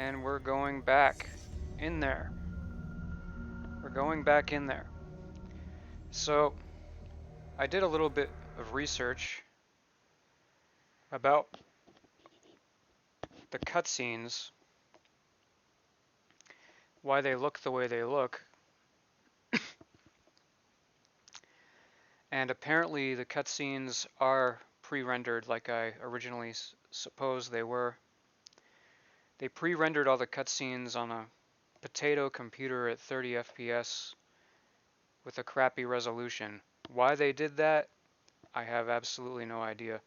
and we're going back in there. We're going back in there. So, I did a little bit of research about the cutscenes, why they look the way they look, and apparently the cutscenes are pre-rendered like I originally supposed they were. They pre-rendered all the cutscenes on a potato computer at 30 FPS with a crappy resolution. Why they did that, I have absolutely no idea.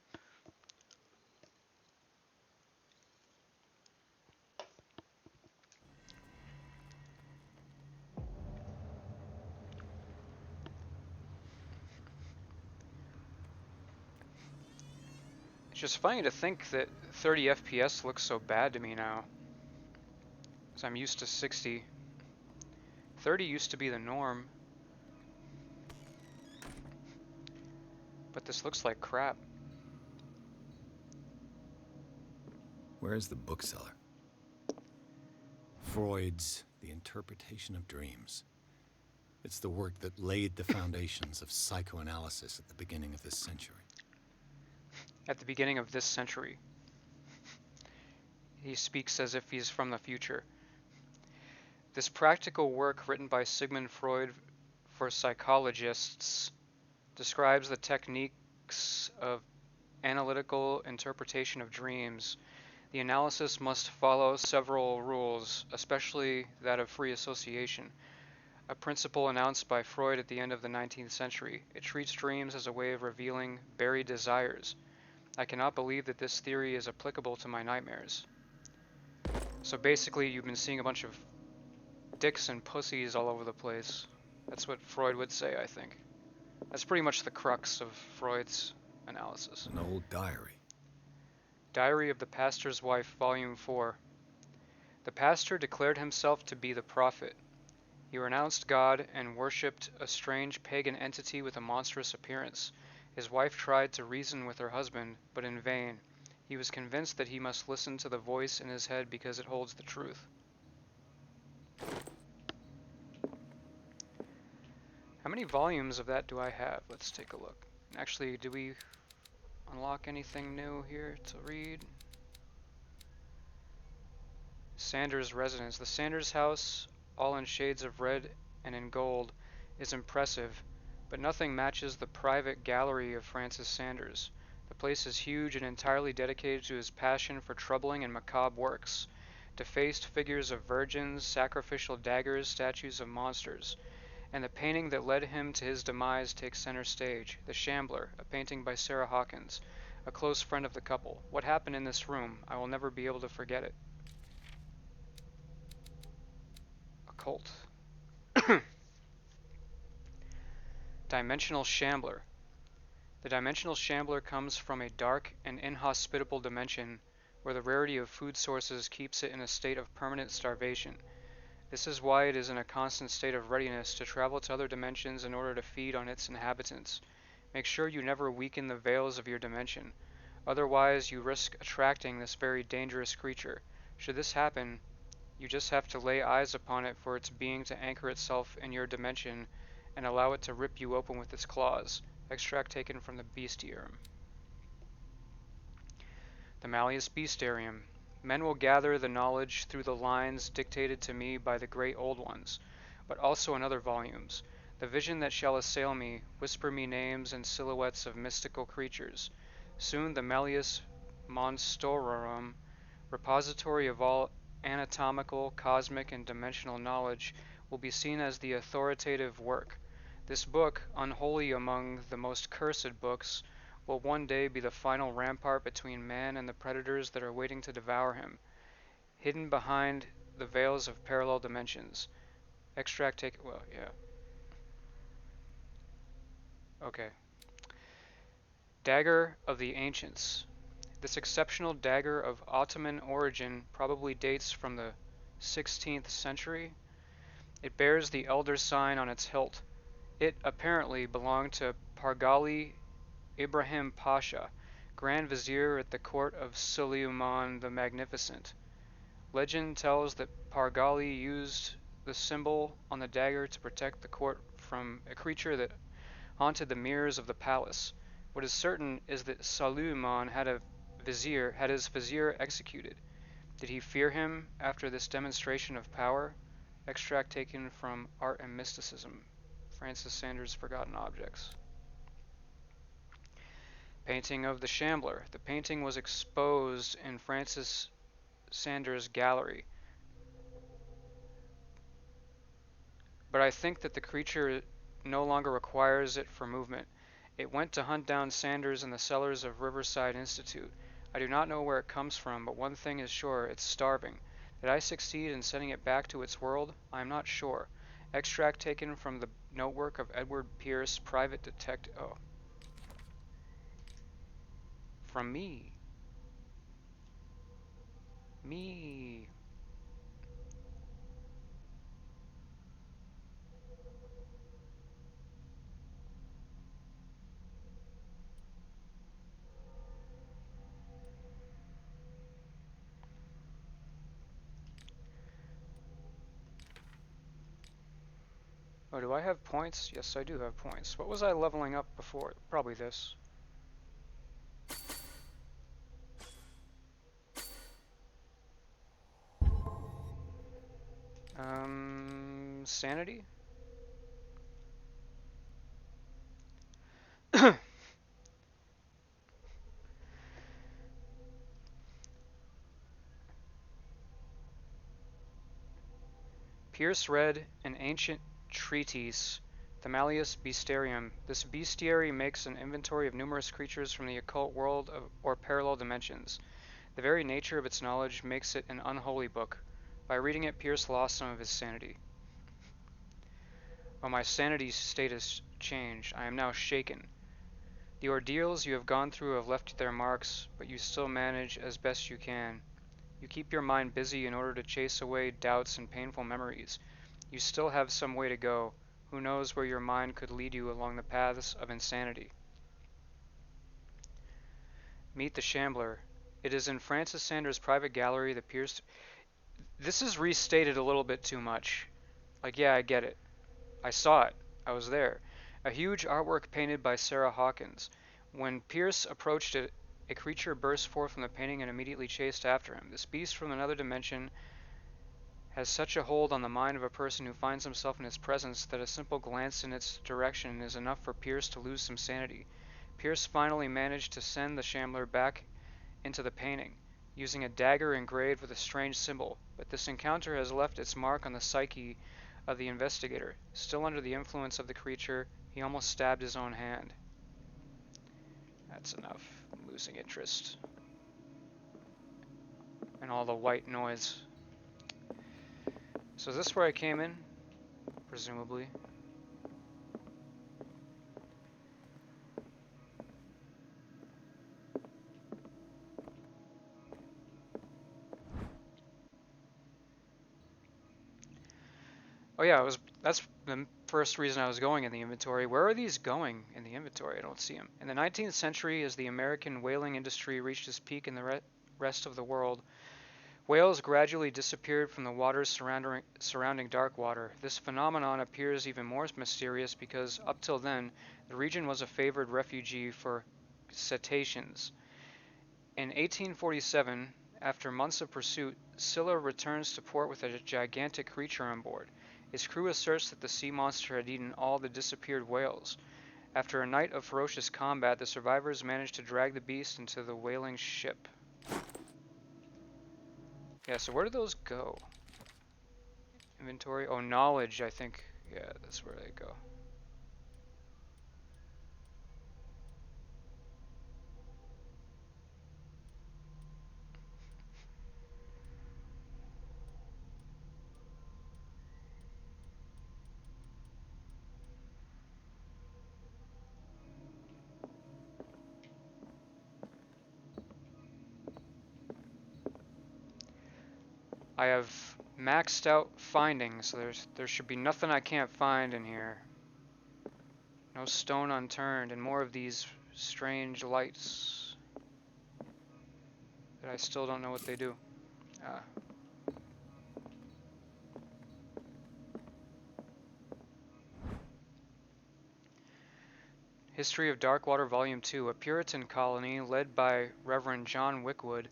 It's just funny to think that 30 FPS looks so bad to me now, because I'm used to 60. 30 used to be the norm, but this looks like crap. Where's the bookseller? Freud's The Interpretation of Dreams. It's the work that laid the foundations of psychoanalysis at the beginning of this century. At the beginning of this century. He speaks as if he's from the future. This practical work written by Sigmund Freud for psychologists describes the techniques of analytical interpretation of dreams. The analysis must follow several rules, especially that of free association, a principle announced by Freud at the end of the 19th century. It treats dreams as a way of revealing buried desires. I cannot believe that this theory is applicable to my nightmares. So basically, you've been seeing a bunch of dicks and pussies all over the place. That's what Freud would say, I think. That's pretty much the crux of Freud's analysis. An old diary. Diary of the Pastor's Wife, Volume 4. The pastor declared himself to be the prophet. He renounced God and worshipped a strange pagan entity with a monstrous appearance. His wife tried to reason with her husband, but in vain. He was convinced that he must listen to the voice in his head because it holds the truth. How many volumes of that do I have? Let's take a look. Actually, do we unlock anything new here to read? Sanders' residence. The Sanders house, all in shades of red and in gold, is impressive, but nothing matches the private gallery of Francis Sanders. The place is huge and entirely dedicated to his passion for troubling and macabre works. Defaced figures of virgins, sacrificial daggers, statues of monsters. And the painting that led him to his demise takes center stage. The Shambler, a painting by Sarah Hawkins, a close friend of the couple. What happened in this room? I will never be able to forget it. Occult. Dimensional Shambler. The dimensional shambler comes from a dark and inhospitable dimension where the rarity of food sources keeps it in a state of permanent starvation. This is why it is in a constant state of readiness to travel to other dimensions in order to feed on its inhabitants. Make sure you never weaken the veils of your dimension. Otherwise, you risk attracting this very dangerous creature. Should this happen, you just have to lay eyes upon it for its being to anchor itself in your dimension and allow it to rip you open with its claws. Extract taken from the Bestiarium. The Malleus Bestiarium. Men will gather the knowledge through the lines dictated to me by the great old ones, but also in other volumes. The vision that shall assail me, whisper me names and silhouettes of mystical creatures. Soon the Malleus Monstrorum, repository of all anatomical, cosmic, and dimensional knowledge, will be seen as the authoritative work. This book, unholy among the most cursed books, will one day be the final rampart between man and the predators that are waiting to devour him, hidden behind the veils of parallel dimensions. Extract take, well, yeah. Okay. Dagger of the Ancients. This exceptional dagger of Ottoman origin probably dates from the 16th century. It bears the elder sign on its hilt. It apparently belonged to Pargali Ibrahim Pasha, Grand Vizier at the court of Suleiman the Magnificent. Legend tells that Pargali used the symbol on the dagger to protect the court from a creature that haunted the mirrors of the palace. What is certain is that Saluman had his vizier executed. Did he fear him after this demonstration of power? Extract taken from Art and Mysticism. Francis Sanders' Forgotten Objects. Painting of the Shambler. The painting was exposed in Francis Sanders' gallery, but I think that the creature no longer requires it for movement. It went to hunt down Sanders in the cellars of Riverside Institute. I do not know where it comes from, but one thing is sure, it's starving. Did I succeed in sending it back to its world? I am not sure. Extract taken from the notework of Edward Pierce, private detective. Oh. From me. Me. Oh, do I have points? Yes, I do have points. What was I leveling up before? Probably this. Sanity? Pierce read an ancient treatise, the Malleus Bestiarium. This bestiary makes an inventory of numerous creatures from the occult world or parallel dimensions. The very nature of its knowledge makes it an unholy book. By reading it, Pierce lost some of his sanity. Oh, my sanity state has changed. I am now shaken. The ordeals you have gone through have left their marks, but you still manage as best you can. You keep your mind busy in order to chase away doubts and painful memories. You still have some way to go. Who knows where your mind could lead you along the paths of insanity? Meet the Shambler. It is in Francis Sanders' private gallery that Pierce... This is restated a little bit too much. Like, yeah, I get it. I saw it. I was there. A huge artwork painted by Sarah Hawkins. When Pierce approached it, a creature burst forth from the painting and immediately chased after him. This beast from another dimension has such a hold on the mind of a person who finds himself in its presence that a simple glance in its direction is enough for Pierce to lose some sanity. Pierce finally managed to send the Shambler back into the painting, using a dagger engraved with a strange symbol, but this encounter has left its mark on the psyche of the investigator. Still under the influence of the creature, he almost stabbed his own hand. That's enough. I'm losing interest. And all the white noise. So is this where I came in? Presumably. Oh yeah, that's the first reason I was going in the inventory. Where are these going in the inventory? I don't see them. In the 19th century, as the American whaling industry reached its peak in the rest of the world, whales gradually disappeared from the waters surrounding dark water. This phenomenon appears even more mysterious because, up till then, the region was a favored refuge for cetaceans. In 1847, after months of pursuit, Scylla returns to port with a gigantic creature on board. His crew asserts that the sea monster had eaten all the disappeared whales. After a night of ferocious combat, the survivors managed to drag the beast into the whaling ship. Yeah, so where do those go? Inventory? Oh, knowledge, I think. Yeah, that's where they go. I have maxed out findings, so there should be nothing I can't find in here. No stone unturned, and more of these strange lights that I still don't know what they do. Ah. History of Darkwater Volume 2. A Puritan colony led by Reverend John Wickwood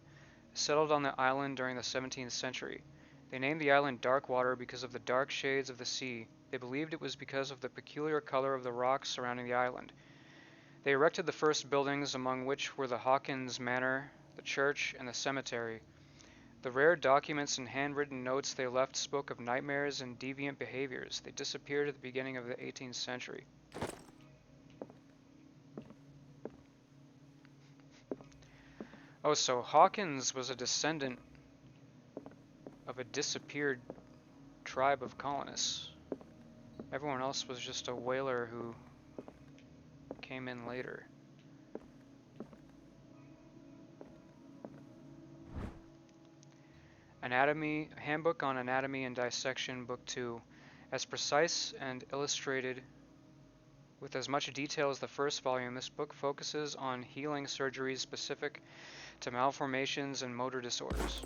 settled on the island during the 17th century. They named the island Darkwater because of the dark shades of the sea. They believed it was because of the peculiar color of the rocks surrounding the island. They erected the first buildings, among which were the Hawkins Manor, the church, and the cemetery. The rare documents and handwritten notes they left spoke of nightmares and deviant behaviors. They disappeared at the beginning of the 18th century. Oh, so Hawkins was a descendant of a disappeared tribe of colonists. Everyone else was just a whaler who came in later. Anatomy, Handbook on Anatomy and Dissection, Book 2. As precise and illustrated with as much detail as the first volume, this book focuses on healing surgeries specific to malformations and motor disorders.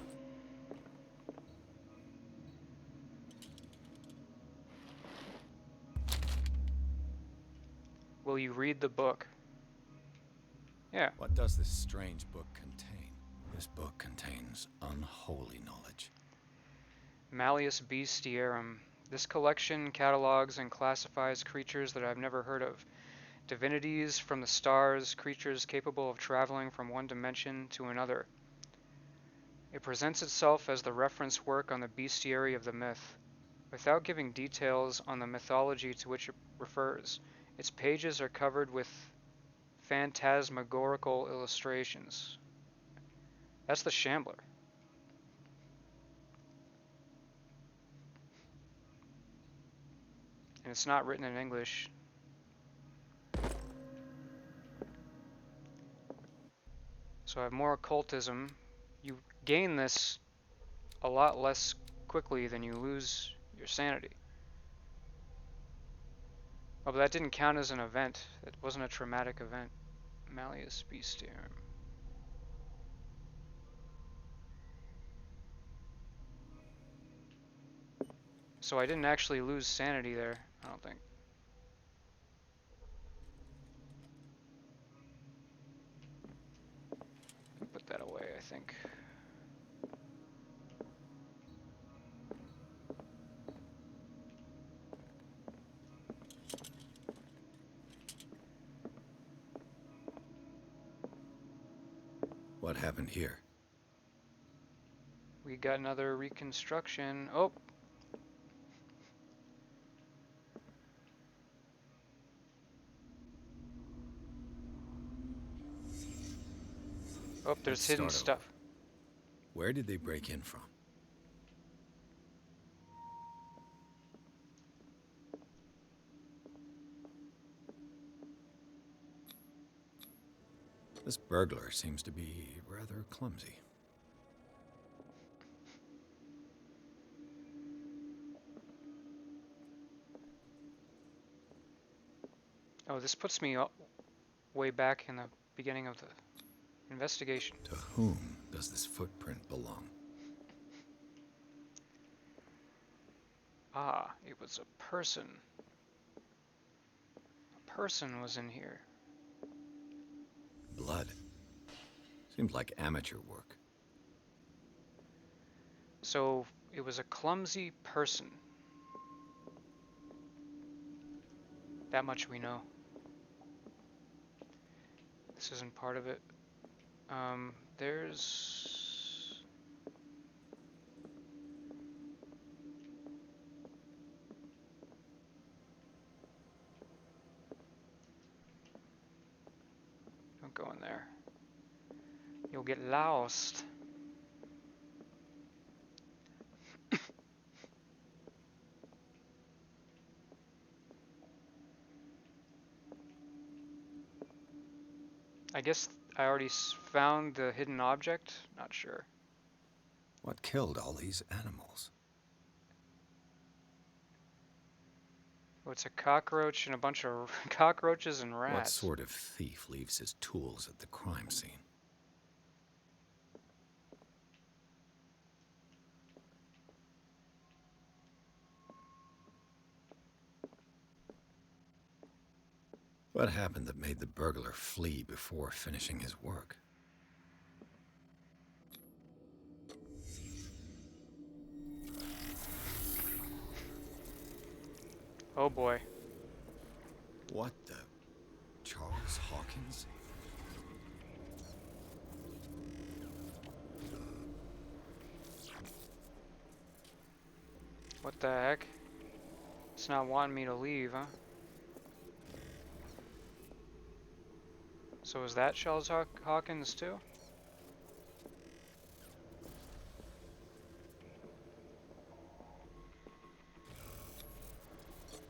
Will you read the book? Yeah. What does this strange book contain? This book contains unholy knowledge. Malleus Bestiarum. This collection catalogs and classifies creatures that I've never heard of. Divinities from the stars, creatures capable of traveling from one dimension to another. It presents itself as the reference work on the bestiary of the myth, without giving details on the mythology to which it refers. Its pages are covered with phantasmagorical illustrations. That's the Shambler. And it's not written in English. So I have more occultism. You gain this a lot less quickly than you lose your sanity. Oh, but that didn't count as an event. It wasn't a traumatic event. Malleus Bestiarum. So I didn't actually lose sanity there, I don't think. Put that away, I think. What happened here? We got another reconstruction. Oh! Oh, there's Let's hidden start stuff. over. Where did they break in from? This burglar seems to be rather clumsy. Oh, this puts me way back in the beginning of the investigation. To whom does this footprint belong? Ah, it was a person. A person was in here. Blood. Seems like amateur work. So it was a clumsy person. That much we know. This isn't part of it. There's... Don't go in there. You'll get lost. I guess I already found the hidden object? Not sure. What killed all these animals? Oh, it's a cockroach and a bunch of cockroaches and rats. What sort of thief leaves his tools at the crime scene? What happened that made the burglar flee before finishing his work? Oh boy. What the... Charles Hawkins? What the heck? It's not wanting me to leave, huh? So is that Charles Hawkins too?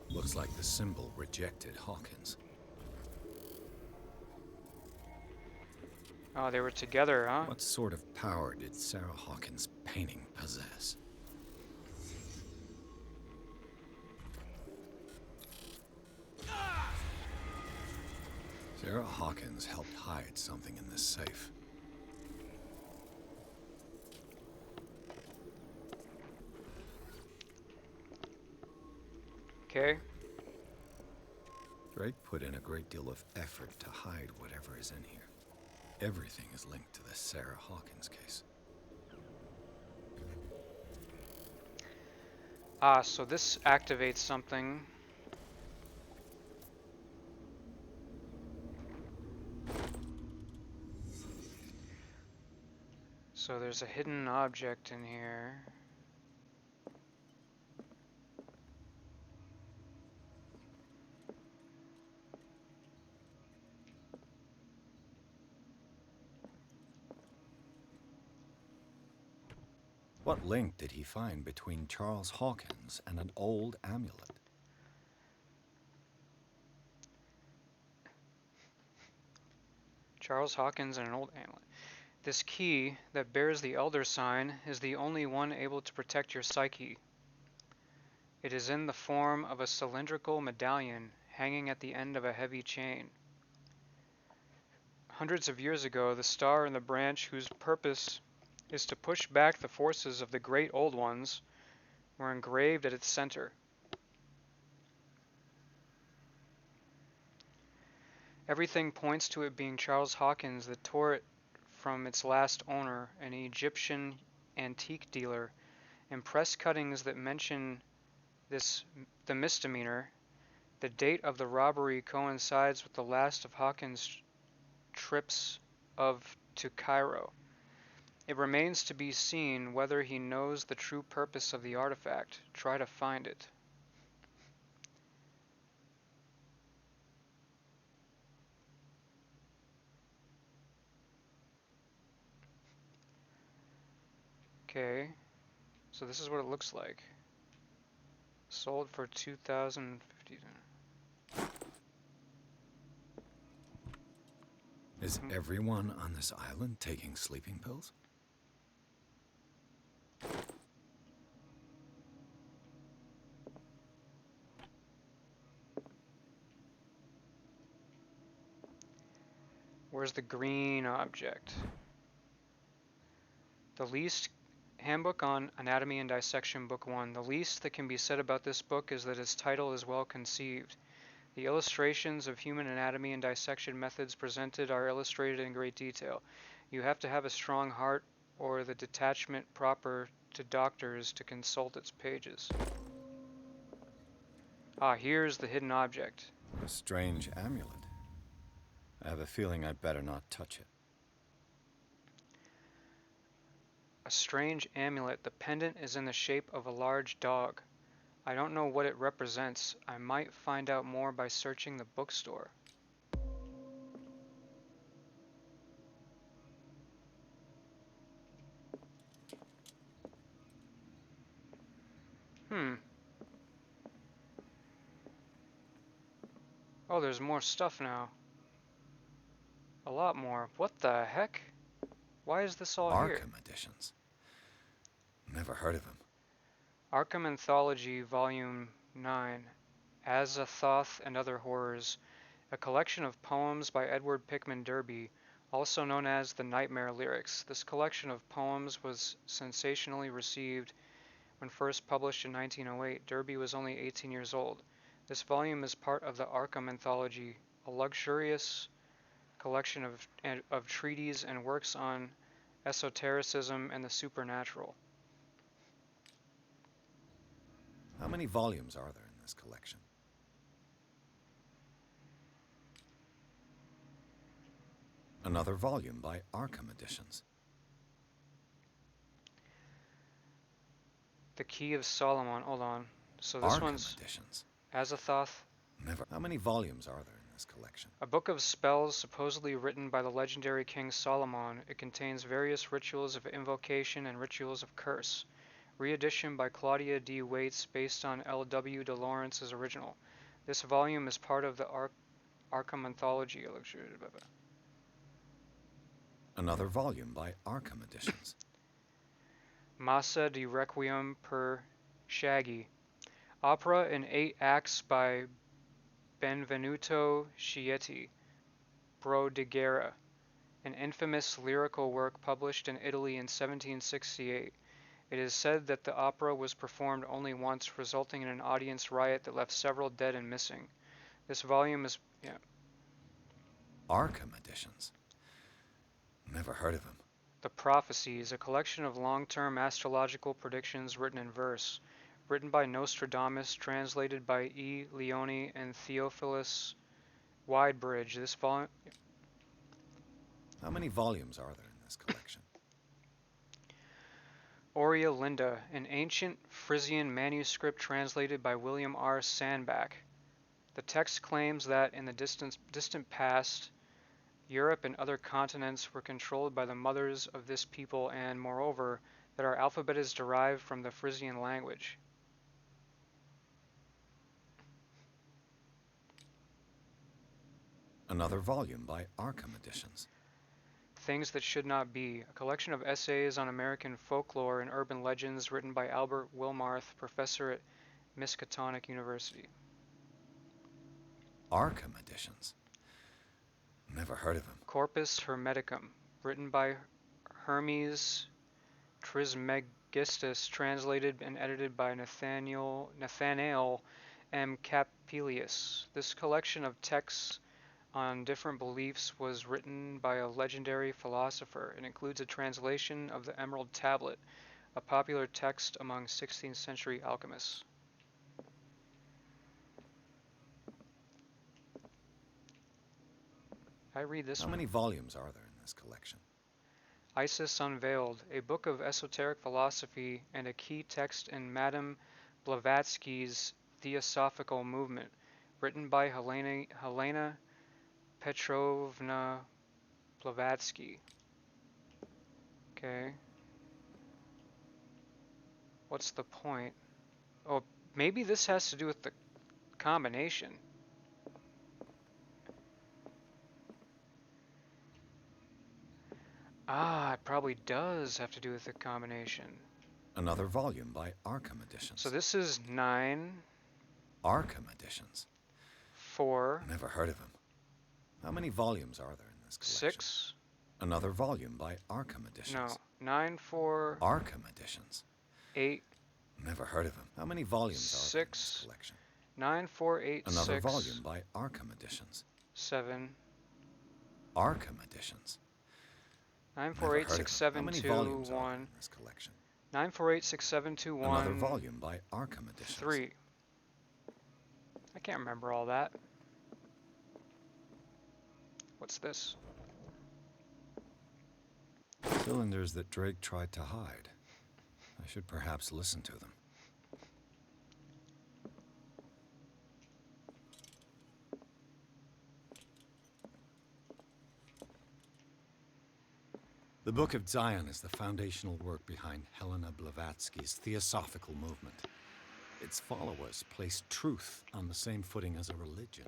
Looks like the symbol rejected Hawkins. Oh, they were together, huh? What sort of power did Sarah Hawkins' painting possess? Sarah Hawkins helped hide something in this safe. Okay. Drake put in a great deal of effort to hide whatever is in here. Everything is linked to the Sarah Hawkins case. Ah, so this activates something. So there's a hidden object in here. What link did he find between Charles Hawkins and an old amulet? Charles Hawkins and an old amulet. This key that bears the Elder sign is the only one able to protect your psyche. It is in the form of a cylindrical medallion hanging at the end of a heavy chain. Hundreds of years ago, the star and the branch whose purpose is to push back the forces of the great old ones were engraved at its center. Everything points to it being Charles Hawkins that tore it from its last owner, an Egyptian antique dealer, and press cuttings that mention the misdemeanor. The date of the robbery coincides with the last of Hawkins' trips to Cairo. It remains to be seen whether he knows the true purpose of the artifact. Try to find it. Okay, so this is what it looks like. Sold for $2,050. Is everyone on this island taking sleeping pills? Where's the green object? The least Handbook on Anatomy and Dissection, Book 1. The least that can be said about this book is that its title is well conceived. The illustrations of human anatomy and dissection methods presented are illustrated in great detail. You have to have a strong heart or the detachment proper to doctors to consult its pages. Ah, here's the hidden object. A strange amulet. I have a feeling I'd better not touch it. A strange amulet. The pendant is in the shape of a large dog. I don't know what it represents. I might find out more by searching the bookstore. Oh, there's more stuff now. A lot more. What the heck? Why is this all here? Arkham editions. Never heard of him. Arkham Anthology, Volume 9. Azathoth and Other Horrors. A collection of poems by Edward Pickman Derby, also known as the Nightmare Lyrics. This collection of poems was sensationally received when first published in 1908. Derby was only 18 years old. This volume is part of the Arkham Anthology a luxurious collection of treatises and works on esotericism and the supernatural. How many volumes are there in this collection? Another volume by Arkham Editions. The Key of Solomon. Hold on. So this Arkham one's Editions. Azathoth. Never. How many volumes are there in this collection? A book of spells supposedly written by the legendary King Solomon. It contains various rituals of invocation and rituals of curse. Reedition by Claudia D. Waits based on L. W. de Lawrence's original. This volume is part of the Arkham Anthology. Another volume by Arkham Editions. Massa di Requiem per Shaggy. Opera in 8 acts by Benvenuto Scietti, Bro di Guerra, an infamous lyrical work published in Italy in 1768. It is said that the opera was performed only once, resulting in an audience riot that left several dead and missing. This volume is... yeah. Arkham Editions. Never heard of him. The Prophecies, a collection of long-term astrological predictions written in verse. Written by Nostradamus, translated by E. Leone and Theophilus Widebridge. This volume... How many volumes are there in this collection? Aurea Linda, an ancient Frisian manuscript translated by William R. Sandbach. The text claims that in the distant past, Europe and other continents were controlled by the mothers of this people and, moreover, that our alphabet is derived from the Frisian language. Another volume by Arkham Editions. Things That Should Not Be, a collection of essays on American folklore and urban legends written by Albert Wilmarth, professor at Miskatonic University. Arkham Editions. Never heard of him. Corpus Hermeticum, written by Hermes Trismegistus, translated and edited by Nathanael M. Capelius. This collection of texts on different beliefs was written by a legendary philosopher. It includes a translation of the Emerald Tablet, a popular text among 16th century alchemists. I read this How one. many volumes are there in this collection? Isis Unveiled, a book of esoteric philosophy and a key text in Madame Blavatsky's Theosophical Movement, written by Helena Petrovna Blavatsky. Okay. What's the point? Oh, maybe this has to do with the combination. Ah, it probably does have to do with the combination. Another volume by Arkham Editions. So this is 9. Arkham Editions. 4. Never heard of him. How many volumes are there in this collection? 6. Another volume by Arkham Editions. No. 9, 4. Arkham Editions. 8. Never heard of him. How many volumes are there in this collection? 9, 4, 8, Another 6. volume by Arkham Editions. 7. Arkham Editions. 9, 4, 8, 6, 7, 2, 1. In this collection? 9, 4, 8, 6, 7, 2, 1. Another volume by Arkham Editions. 3. I can't remember all that. What's this? Cylinders that Drake tried to hide. I should perhaps listen to them. The Book of Zion is the foundational work behind Helena Blavatsky's Theosophical Movement. Its followers place truth on the same footing as a religion.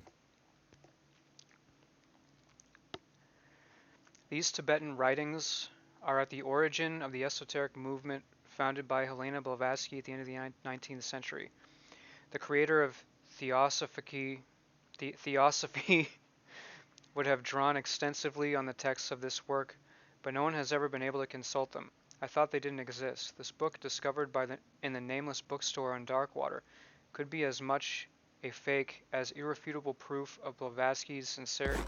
These Tibetan writings are at the origin of the esoteric movement founded by Helena Blavatsky at the end of the 19th century. The creator of Theosophy would have drawn extensively on the texts of this work, but no one has ever been able to consult them. I thought they didn't exist. This book, discovered in the Nameless bookstore on Darkwater, could be as much a fake as irrefutable proof of Blavatsky's sincerity.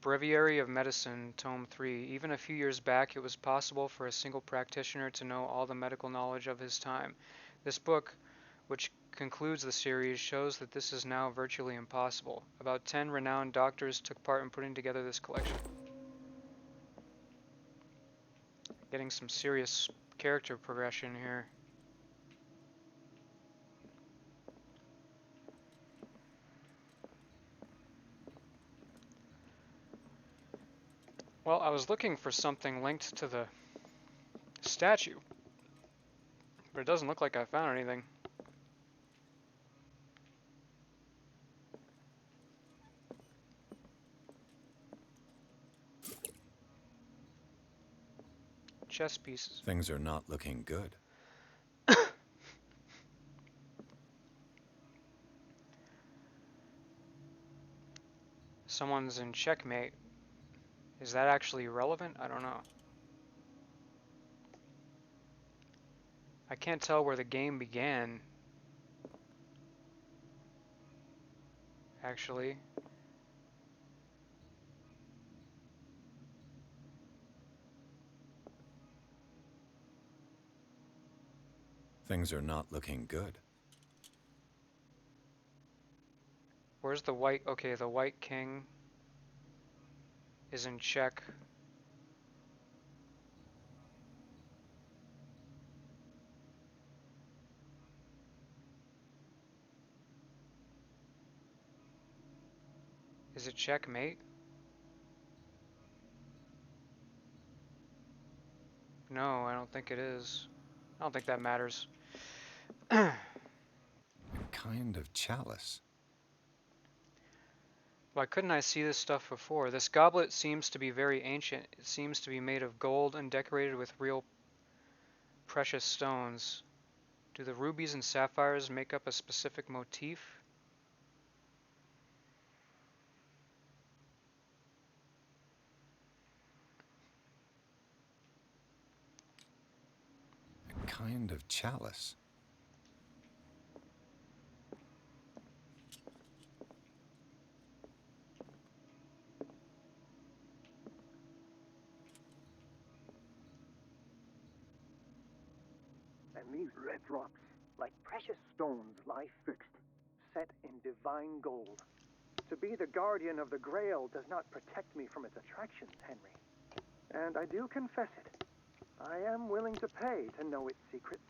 Breviary of Medicine, Tome 3. Even a few years back, it was possible for a single practitioner to know all the medical knowledge of his time. This book, which concludes the series, shows that this is now virtually impossible. About 10 renowned doctors took part in putting together this collection. Getting some serious character progression here. Well, I was looking for something linked to the statue, but it doesn't look like I found anything. Chess pieces. Things are not looking good. Someone's in checkmate. Is that actually relevant? I don't know. I can't tell where the game began, actually. Things are not looking good. Where's the white? Okay, the white king is in check. Is it checkmate? No, I don't think it is. I don't think that matters. A kind of chalice. Why couldn't I see this stuff before? This goblet seems to be very ancient. It seems to be made of gold and decorated with real precious stones. Do the rubies and sapphires make up a specific motif? A kind of chalice. And these red rocks, like precious stones, lie fixed, set in divine gold. To be the guardian of the Grail does not protect me from its attractions, Henry. And I do confess it. I am willing to pay to know its secrets.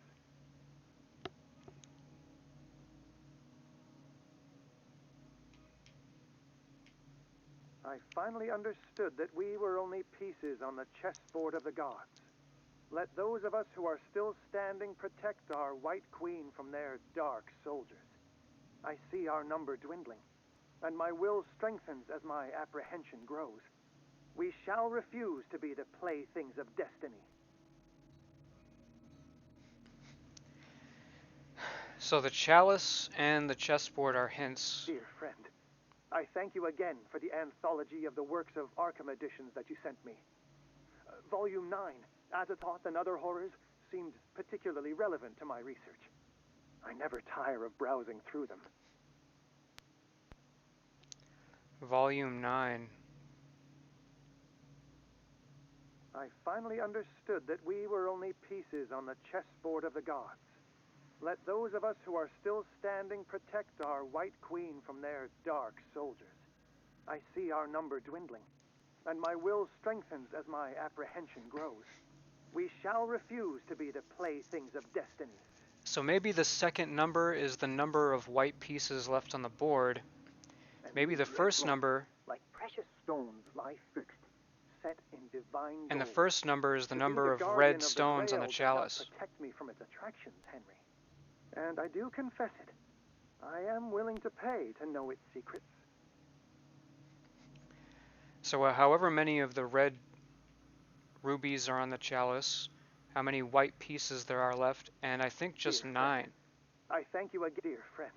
I finally understood that we were only pieces on the chessboard of the gods. Let those of us who are still standing protect our White Queen from their dark soldiers. I see our number dwindling, and my will strengthens as my apprehension grows. We shall refuse to be the playthings of destiny. So the chalice and the chessboard are hints. Dear friend, I thank you again for the anthology of the works of Arkham editions that you sent me. Volume 9, Azathoth and Other Horrors, seemed particularly relevant to my research. I never tire of browsing through them. Volume 9. I finally understood that we were only pieces on the chessboard of the gods. Let those of us who are still standing protect our White Queen from their dark soldiers. I see our number dwindling, and my will strengthens as my apprehension grows. We shall refuse to be the playthings of destiny. So maybe the second number is the number of white pieces left on the board. And Maybe the these red first rocks, number, like precious stones, lie fixed, set in divine and the gold. first number is the To be number of guardian red the stones on the Grail does chalice. not protect me from its attractions, Henry. And I do confess it. I am willing to pay to know its secrets. So however many of the red rubies are on the chalice, how many white pieces there are left, and I think just Dear 9. friend, I thank you again, dear friend.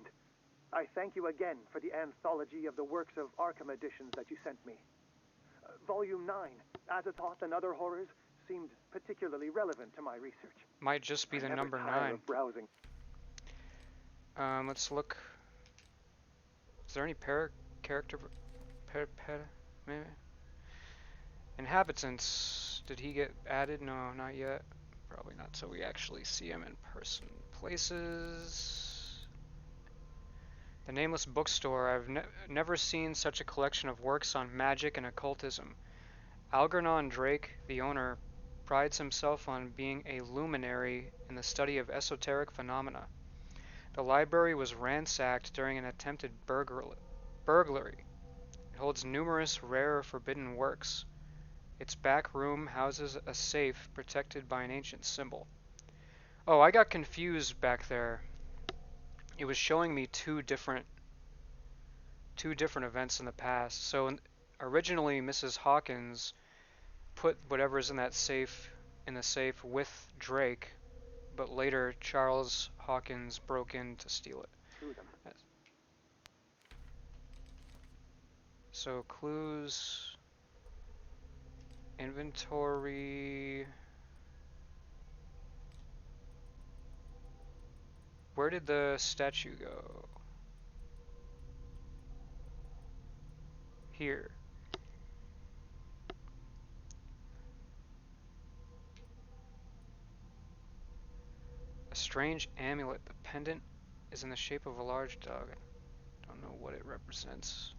I thank you again for the anthology of the works of Arkham editions that you sent me. Volume 9, Azathoth and Other Horrors, seemed particularly relevant to my research. Might just be the number 9. Of browsing. Let's look. Is there any character? Maybe? Inhabitants. Did he get added? No, not yet. Probably not, so we actually see him in person. Places. The Nameless Bookstore. I've never seen such a collection of works on magic and occultism. Algernon Drake, the owner, prides himself on being a luminary in the study of esoteric phenomena. The library was ransacked during an attempted burglary. It holds numerous rare or forbidden works. Its back room houses a safe protected by an ancient symbol. Oh, I got confused back there. It was showing me two different events in the past. So originally Mrs. Hawkins put whatever's in that safe in the safe with Drake, but later Charles Hawkins broke in to steal it. So clues, inventory. Where did the statue go? Here. A strange amulet. The pendant is in the shape of a large dog. I don't know what it represents.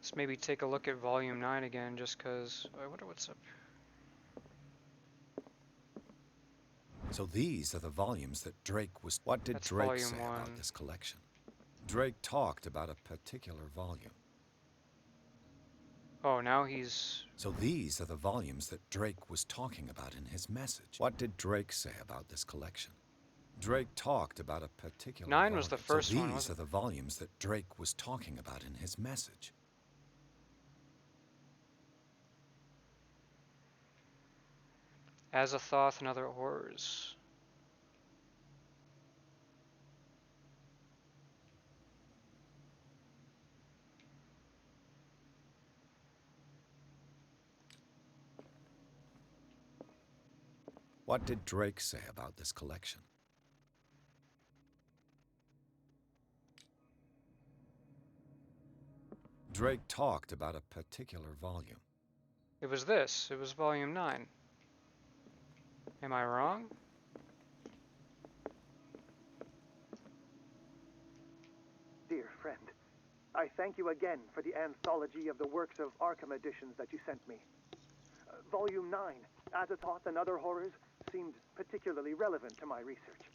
Let's maybe take a look at volume 9 again, just because I wonder what's up. So these are the volumes that Drake was... What did That's Drake say volume 1. about this collection? Drake talked about a particular volume. Oh, now he's... So these are the volumes that Drake was talking about in his message. What did Drake say about this collection? Drake talked about a particular 9 was the first one, So these wasn't are the volumes that Drake was talking about in his message. Azathoth and Other Horrors. What did Drake say about this collection? Drake talked about a particular volume. It was this. It was volume 9. Am I wrong? Dear friend, I thank you again for the anthology of the works of Arkham editions that you sent me. Volume 9, Azathoth and Other Horrors, seemed particularly relevant to my research.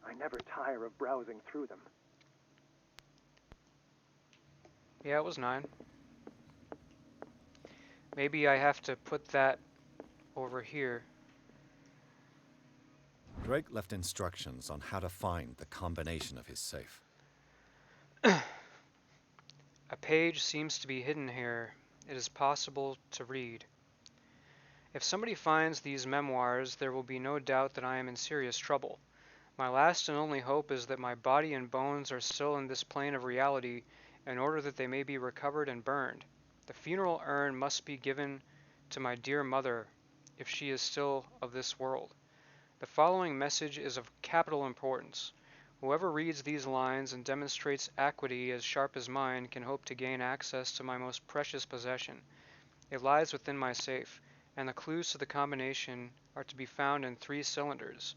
I never tire of browsing through them. Yeah, it was 9. Maybe I have to put that over here. Drake left instructions on how to find the combination of his safe. A page seems to be hidden here. It is possible to read. If somebody finds these memoirs, there will be no doubt that I am in serious trouble. My last and only hope is that my body and bones are still in this plane of reality in order that they may be recovered and burned. The funeral urn must be given to my dear mother if she is still of this world. The following message is of capital importance. Whoever reads these lines and demonstrates acuity as sharp as mine can hope to gain access to my most precious possession. It lies within my safe, and the clues to the combination are to be found in 3 cylinders,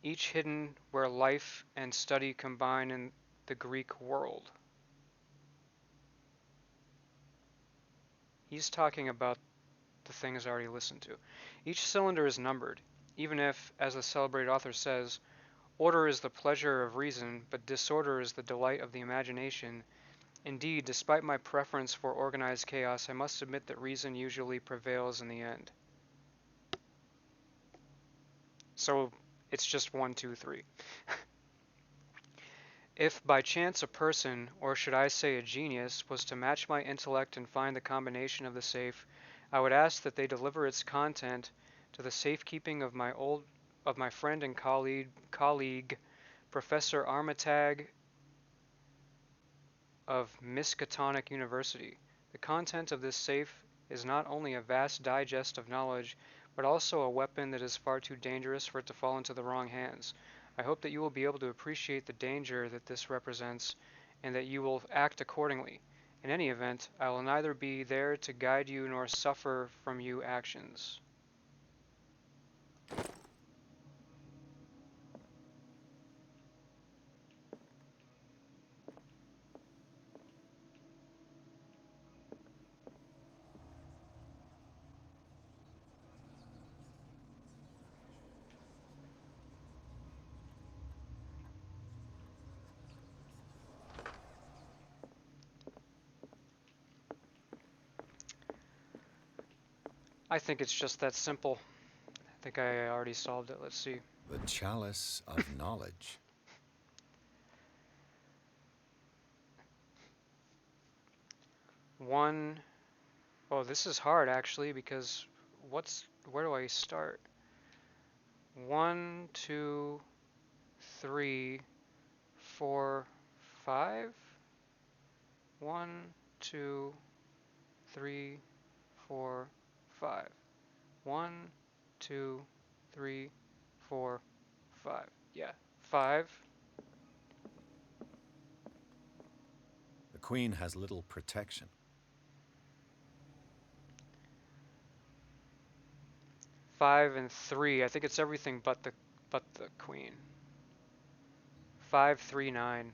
each hidden where life and study combine in the Greek world. He's talking about the things I already listened to. Each cylinder is numbered, even if, as the celebrated author says, order is the pleasure of reason, but disorder is the delight of the imagination. Indeed, despite my preference for organized chaos, I must admit that reason usually prevails in the end. So it's just 1, 2, 3. If by chance a person, or should I say a genius, was to match my intellect and find the combination of the safe, I would ask that they deliver its content to the safekeeping of my friend and colleague Professor Armitag of Miskatonic University. The content of this safe is not only a vast digest of knowledge, but also a weapon that is far too dangerous for it to fall into the wrong hands. I hope that you will be able to appreciate the danger that this represents, and that you will act accordingly. In any event, I will neither be there to guide you nor suffer from you actions. I think it's just that simple. I think I already solved it. Let's see. The chalice of knowledge. One, oh, this is hard actually because where do I start? 1, 2, 3, 4, 5. 1, 2, 3, 4, 5. 1, 2, 3, 4, 5. Yeah, 5. The queen has little protection. 5 and 3. I think it's everything but the queen. 5, 3, 9.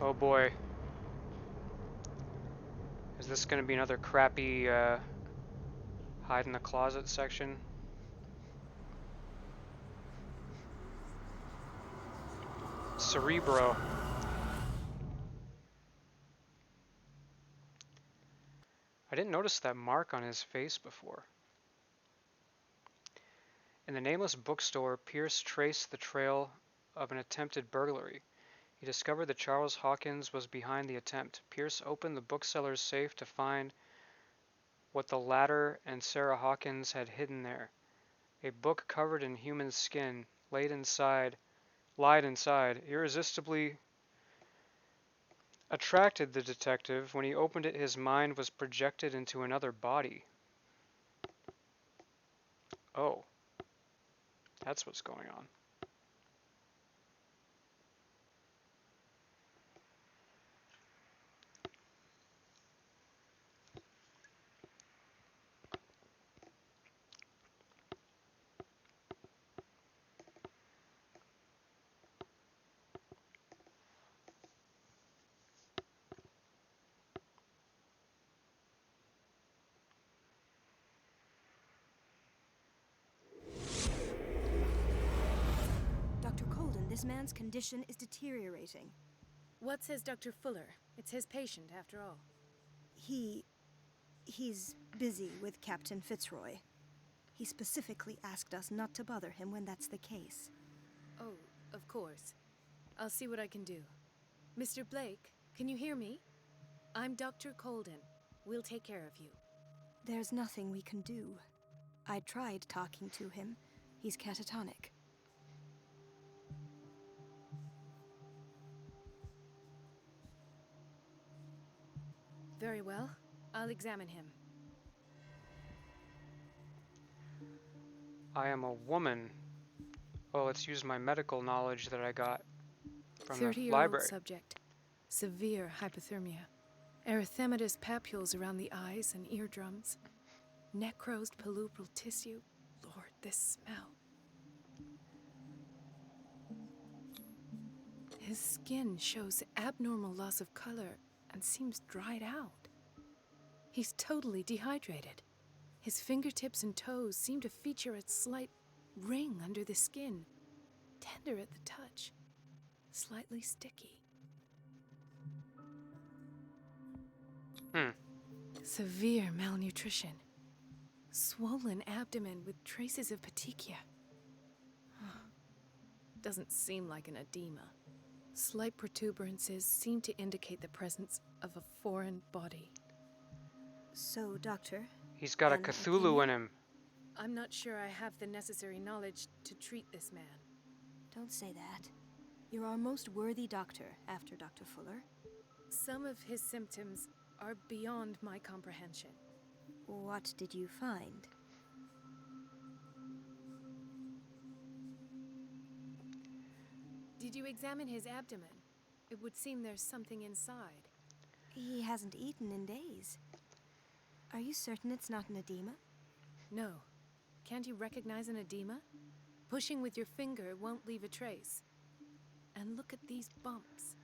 Oh boy. Is this going to be another crappy hide in the closet section? Cerebro. I didn't notice that mark on his face before. In the nameless bookstore, Pierce traced the trail of an attempted burglary. He discovered that Charles Hawkins was behind the attempt. Pierce opened the bookseller's safe to find what the latter and Sarah Hawkins had hidden there. A book covered in human skin lied inside, irresistibly attracted the detective. When he opened it, his mind was projected into another body. Oh, that's what's going on. Dr. Colden, this man's condition is deteriorating. What says Dr. Fuller? It's his patient, after all. He's busy with Captain Fitzroy. He specifically asked us not to bother him when that's the case. Oh, of course. I'll see what I can do. Mr. Blake, can you hear me? I'm Dr. Colden. We'll take care of you. There's nothing we can do. I tried talking to him. He's catatonic. Very well. I'll examine him. I am a woman. Well, let's use my medical knowledge that I got from the 30-year-old library. subject. Severe hypothermia. Erythematous papules around the eyes and eardrums. Necrosed palpebral tissue. Lord, this smell. His skin shows abnormal loss of color and seems dried out. He's totally dehydrated. His fingertips and toes seem to feature a slight ring under the skin, tender at the touch, slightly sticky. Severe malnutrition. Swollen abdomen with traces of petechia. Doesn't seem like an edema. Slight protuberances seem to indicate the presence of a foreign body. So, Doctor, He's got a An Cthulhu opinion? in him. I'm not sure I have the necessary knowledge to treat this man. don't say that. You're our most worthy doctor after Dr. Fuller. Some of his symptoms are beyond my comprehension. What did you find? Did you examine his abdomen? It would seem there's something inside. He hasn't eaten in days. Are you certain it's not an edema? No. Can't you recognize an edema? Pushing with your finger won't leave a trace. And look at these bumps.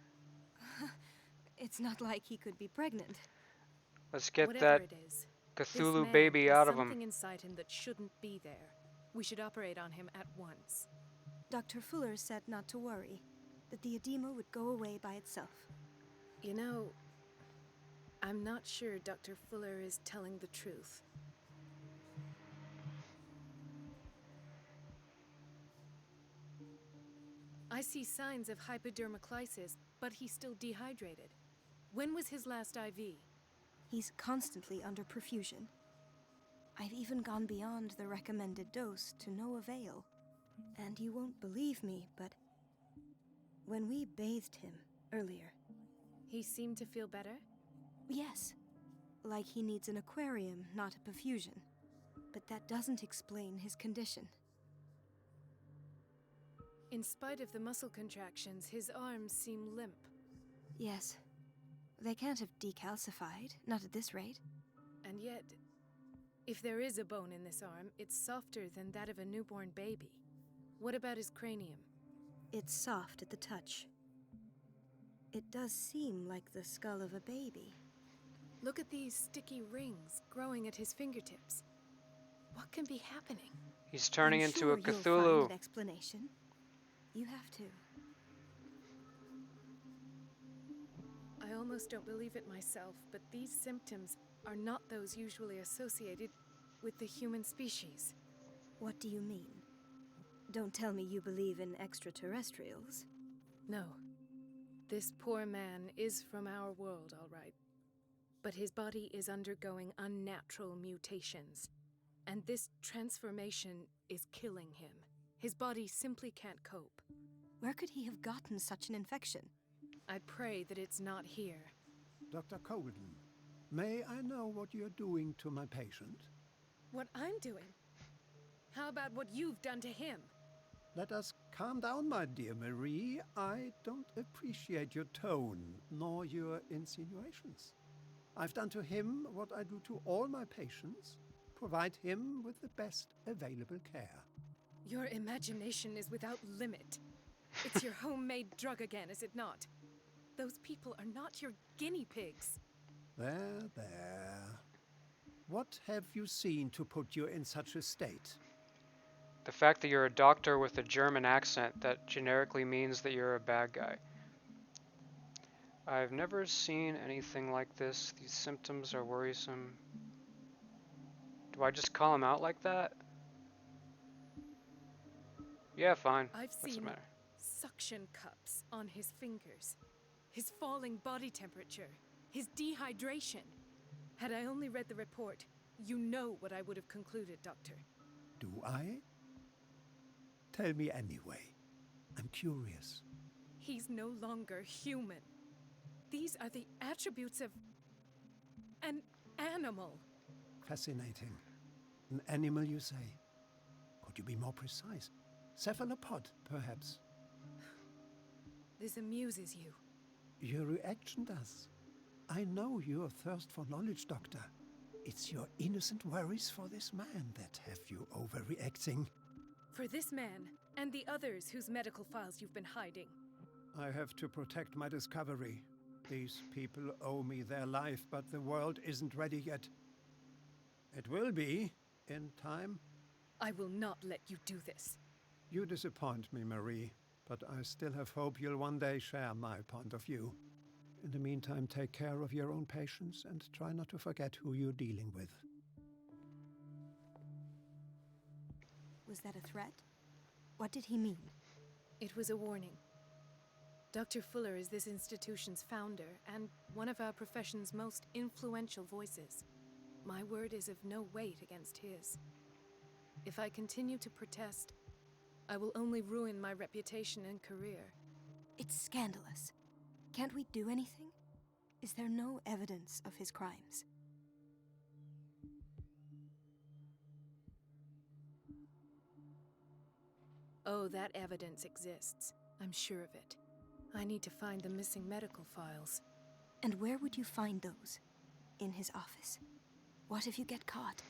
It's not like he could be pregnant. Let's get Whatever that it is, Cthulhu this man baby has out of something him. inside him that shouldn't be there. We should operate on him at once. Dr. Fuller said not to worry, that the edema would go away by itself. You know, I'm not sure Dr. Fuller is telling the truth. I see signs of hypodermoclysis, but he's still dehydrated. When was his last IV? He's constantly under perfusion. I've even gone beyond the recommended dose to no avail. And you won't believe me, but when we bathed him earlier, He seemed to feel better? yes, like he needs an aquarium, not a perfusion. But that doesn't explain his condition. In spite of the muscle contractions, his arms seem limp. Yes, they can't have decalcified, not at this rate. And yet, if there is a bone in this arm, it's softer than that of a newborn baby. What about his cranium? It's soft at the touch. It does seem like the skull of a baby. Look at these sticky rings growing at his fingertips. What can be happening? He's turning I'm into sure a you'll find Cthulhu. an explanation. You have to. I almost don't believe it myself, but these symptoms are not those usually associated with the human species. What do you mean? Don't tell me you believe in extraterrestrials. No. This poor man is from our world, all right. But his body is undergoing unnatural mutations. And this transformation is killing him. His body simply can't cope. Where could he have gotten such an infection? I pray that it's not here. Dr. Colden, may I know what you're doing to my patient? What I'm doing? How about what you've done to him? Let us calm down, my dear Marie. I don't appreciate your tone, nor your insinuations. I've done to him what I do to all my patients, provide him with the best available care. Your imagination is without limit. It's your homemade drug again, is it not? Those people are not your guinea pigs. There, there. What have you seen to put you in such a state? The fact that you're a doctor with a German accent, that generically means that you're a bad guy. I've never seen anything like this. These symptoms are worrisome. Do I just call him out like that? Yeah, fine. I've What's the seen matter? suction cups on his fingers, his falling body temperature, his dehydration. Had I only read the report, You know what I would have concluded, Doctor. Do I? Tell me anyway. I'm curious. He's no longer human. These are the attributes of an animal. Fascinating. An animal, you say? Could you be more precise? Cephalopod, perhaps? This amuses you. Your reaction does. I know your thirst for knowledge, Doctor. It's your innocent worries for this man that have you overreacting. For this man, and the others whose medical files you've been hiding. I have to protect my discovery. These people owe me their life, but the world isn't ready yet. It will be, in time. I will not let you do this. You disappoint me, Marie, but I still have hope you'll one day share my point of view. In the meantime, take care of your own patients and try not to forget who you're dealing with. Was that a threat? What did he mean? It was a warning. Dr. Fuller is this institution's founder and one of our profession's most influential voices. My word is of no weight against his. If I continue to protest, I will only ruin my reputation and career. It's scandalous. Can't we do anything? Is there no evidence of his crimes? Oh, that evidence exists. I'm sure of it. I need to find the missing medical files. And where would you find those? In his office? What if you get caught?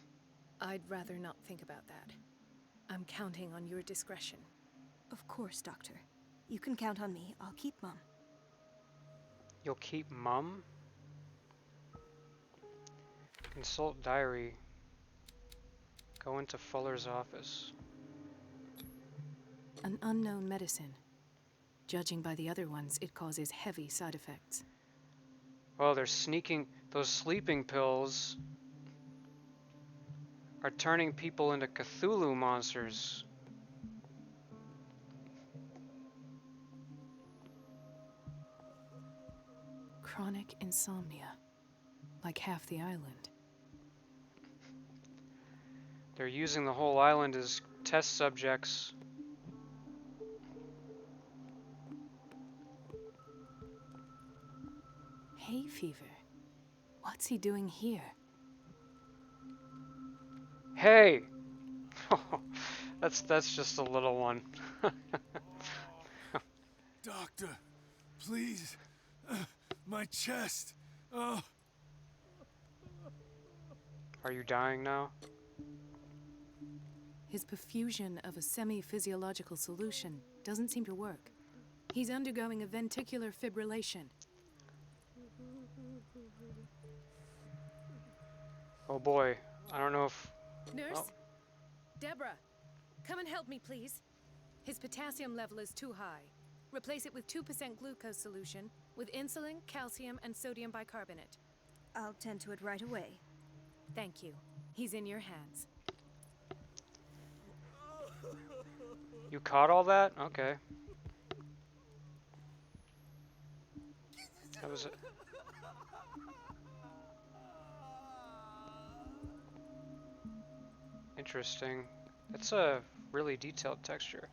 I'd rather not think about that. I'm counting on your discretion. Of course, Doctor. You can count on me. I'll keep Mum. You'll keep Mum? Consult diary. Go into Fuller's office. An unknown medicine. Judging by the other ones, it causes heavy side effects. Well, they're sneaking. Those sleeping pills are turning people into Cthulhu monsters. Chronic insomnia. Like half the island. They're using the whole island as test subjects. Hay fever. What's he doing here? Hey! That's just a little one. Doctor, please. My chest. Oh. Are you dying now? His perfusion of a semi-physiological solution doesn't seem to work. He's undergoing a ventricular fibrillation. Oh boy, I don't know if... Nurse? Oh. Deborah, come and help me, please. His potassium level is too high. Replace it with 2% glucose solution with insulin, calcium, and sodium bicarbonate. I'll tend to it right away. Thank you. He's in your hands. You caught all that? Okay. That was it. Interesting. It's a really detailed texture.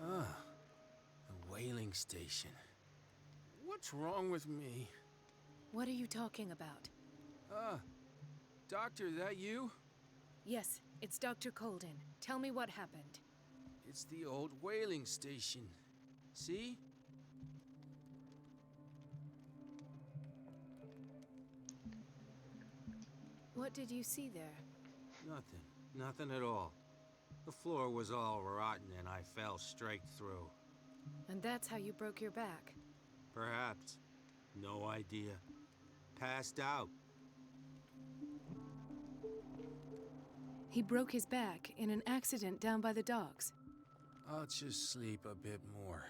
Ah, the whaling station. What's wrong with me? What are you talking about? Doctor, that you? Yes, it's Dr. Colden. Tell me what happened. It's the old whaling station. See? What did you see there? Nothing. Nothing at all. The floor was all rotten and I fell straight through. And that's how you broke your back. Perhaps. No idea. Passed out. He broke his back in an accident down by the docks. I'll just sleep a bit more.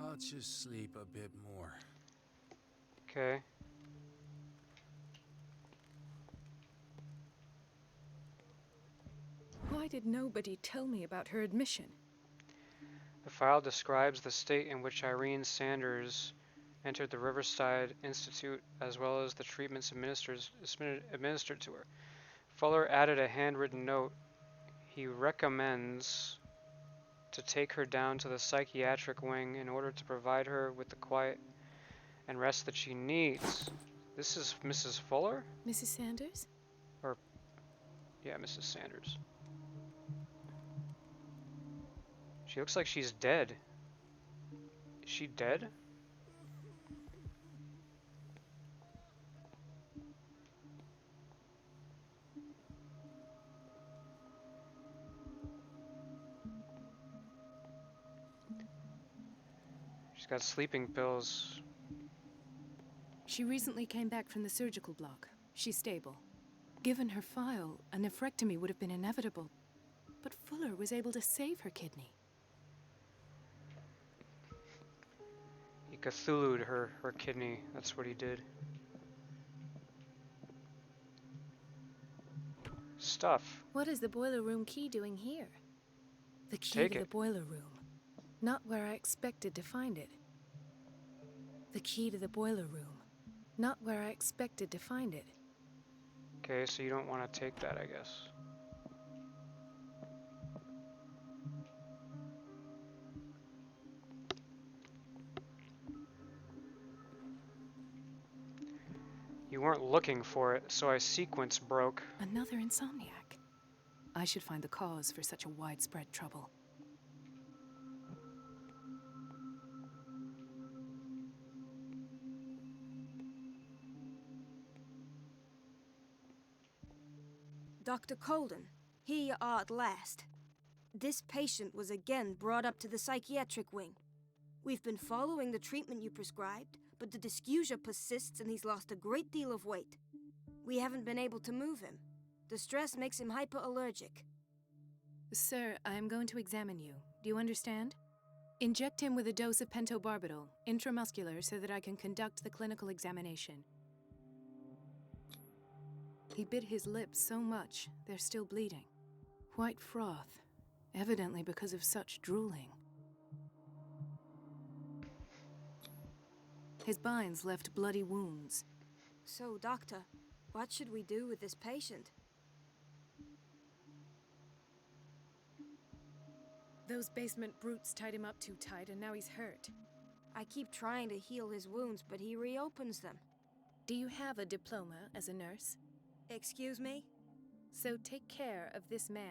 I'll just sleep a bit more. Okay. did nobody tell me about her admission? The file describes the state in which Irene Sanders entered the Riverside Institute, as well as the treatments administered to her. Fuller added a handwritten note. He recommends to take her down to the psychiatric wing in order to provide her with the quiet and rest that she needs. This is Mrs. Fuller? Mrs. Sanders? Yeah, Mrs. Sanders. She looks like she's dead. Is she dead? She's got sleeping pills. She recently came back from the surgical block. She's stable. Given her file, a nephrectomy would have been inevitable. But Fuller was able to save her kidney. He Cthulhu'd her kidney. That's what he did. Stuff. What is the boiler room key doing here? The key Take to the it. boiler room. Not where I expected to find it. The key to the boiler room. Not where I expected to find it. Okay, so you don't want to take that, I guess. You weren't looking for it, so our sequence broke. Another insomniac. I should find the cause for such a widespread trouble. Dr. Colden, here you are at last. This patient was again brought up to the psychiatric wing. We've been following the treatment you prescribed, but the dysgeusia persists and he's lost a great deal of weight. We haven't been able to move him. The stress makes him hyperallergic. Sir, I am going to examine you. Do you understand? Inject him with a dose of pentobarbital, intramuscular, so that I can conduct the clinical examination. He bit his lips so much, they're still bleeding. White froth, evidently because of such drooling. His binds left bloody wounds. So, doctor, what should we do with this patient? Those basement brutes tied him up too tight, and now he's hurt. I keep trying to heal his wounds, but he reopens them. Do you have a diploma as a nurse? Excuse me? So take care of this man.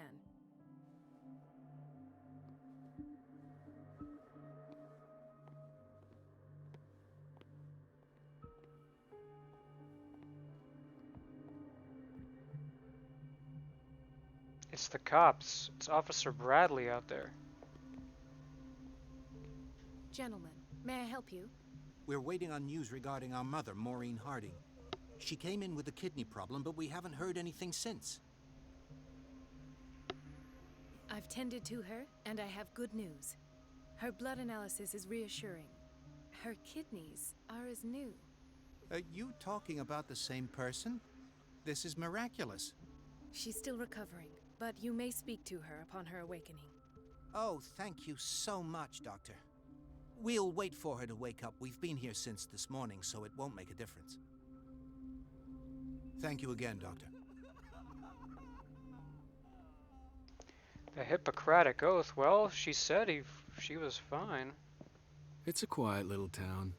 It's the cops. It's Officer Bradley out there. Gentlemen, may I help you? We're waiting on news regarding our mother, Maureen Harding. She came in with a kidney problem, but we haven't heard anything since. I've tended to her, and I have good news. Her blood analysis is reassuring. Her kidneys are as new. Are you talking about the same person? This is miraculous. She's still recovering, but you may speak to her upon her awakening. Oh, thank you so much, Doctor. We'll wait for her to wake up. We've been here since this morning, so it won't make a difference. Thank you again, Doctor. The Hippocratic Oath. Well, she said she was fine. It's a quiet little town.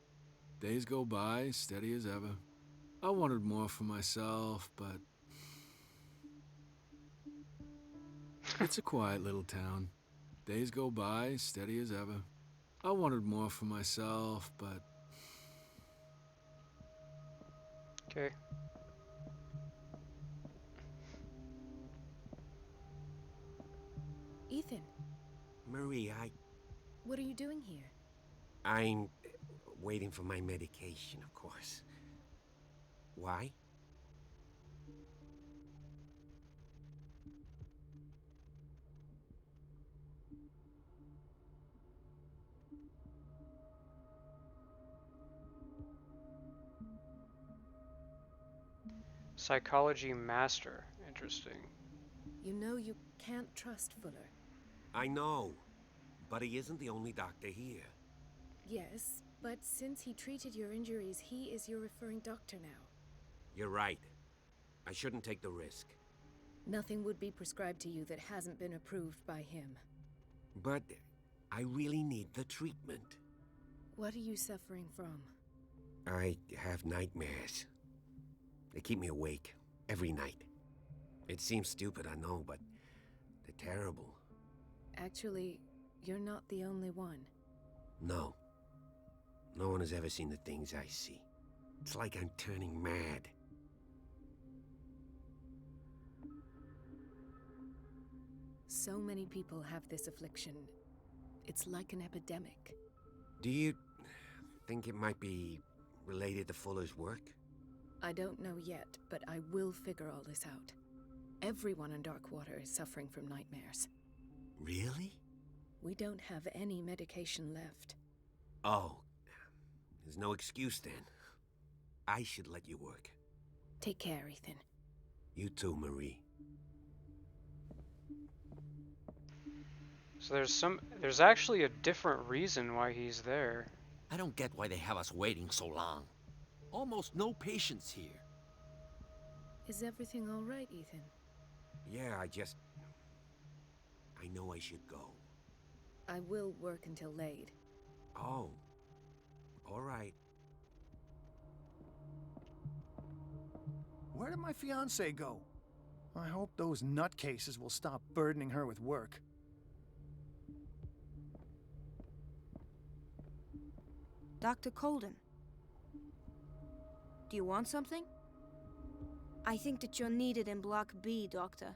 Days go by, steady as ever. I wanted more for myself, but... It's a quiet little town. Days go by, steady as ever. I wanted more for myself, but... Okay. Ethan, Marie, what are you doing here? I'm waiting for my medication, of course. Why? Psychology master. Interesting. You know you can't trust Fuller. I know, but he isn't the only doctor here. Yes, but since he treated your injuries, he is your referring doctor now. You're right. I shouldn't take the risk. Nothing would be prescribed to you that hasn't been approved by him. But I really need the treatment. What are you suffering from? I have nightmares. They keep me awake every night. It seems stupid, I know, but they're terrible. Actually, you're not the only one. No. No one has ever seen the things I see. It's like I'm turning mad. So many people have this affliction. It's like an epidemic. Do you think it might be related to Fuller's work? I don't know yet, but I will figure all this out. Everyone in Darkwater is suffering from nightmares. Really? We don't have any medication left. Oh. There's no excuse then. I should let you work. Take care, Ethan. You too, Marie. So there's actually a different reason why he's there. I don't get why they have us waiting so long. Almost no patients here. Is everything all right, Ethan? Yeah, I know I should go. I will work until late. Oh. All right. Where did my fiancée go? I hope those nutcases will stop burdening her with work. Dr. Colden. Do you want something? I think that you're needed in Block B, Doctor.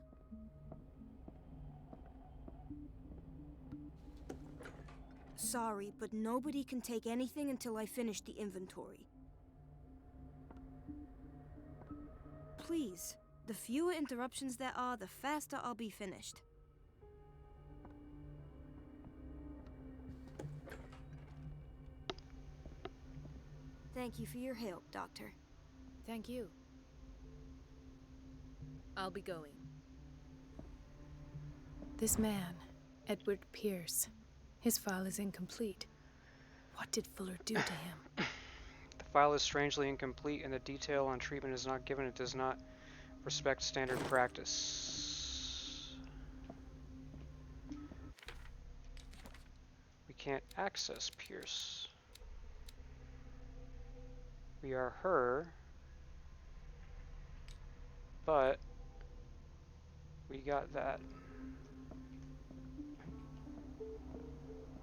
Sorry, but nobody can take anything until I finish the inventory. Please, the fewer interruptions there are, the faster I'll be finished. Thank you for your help, Doctor. Thank you. I'll be going. This man, Edward Pierce, his file is incomplete. What did Fuller do to him? The file is strangely incomplete and the detail on treatment is not given. It does not respect standard practice. We can't access Pierce. We are her, but we got that.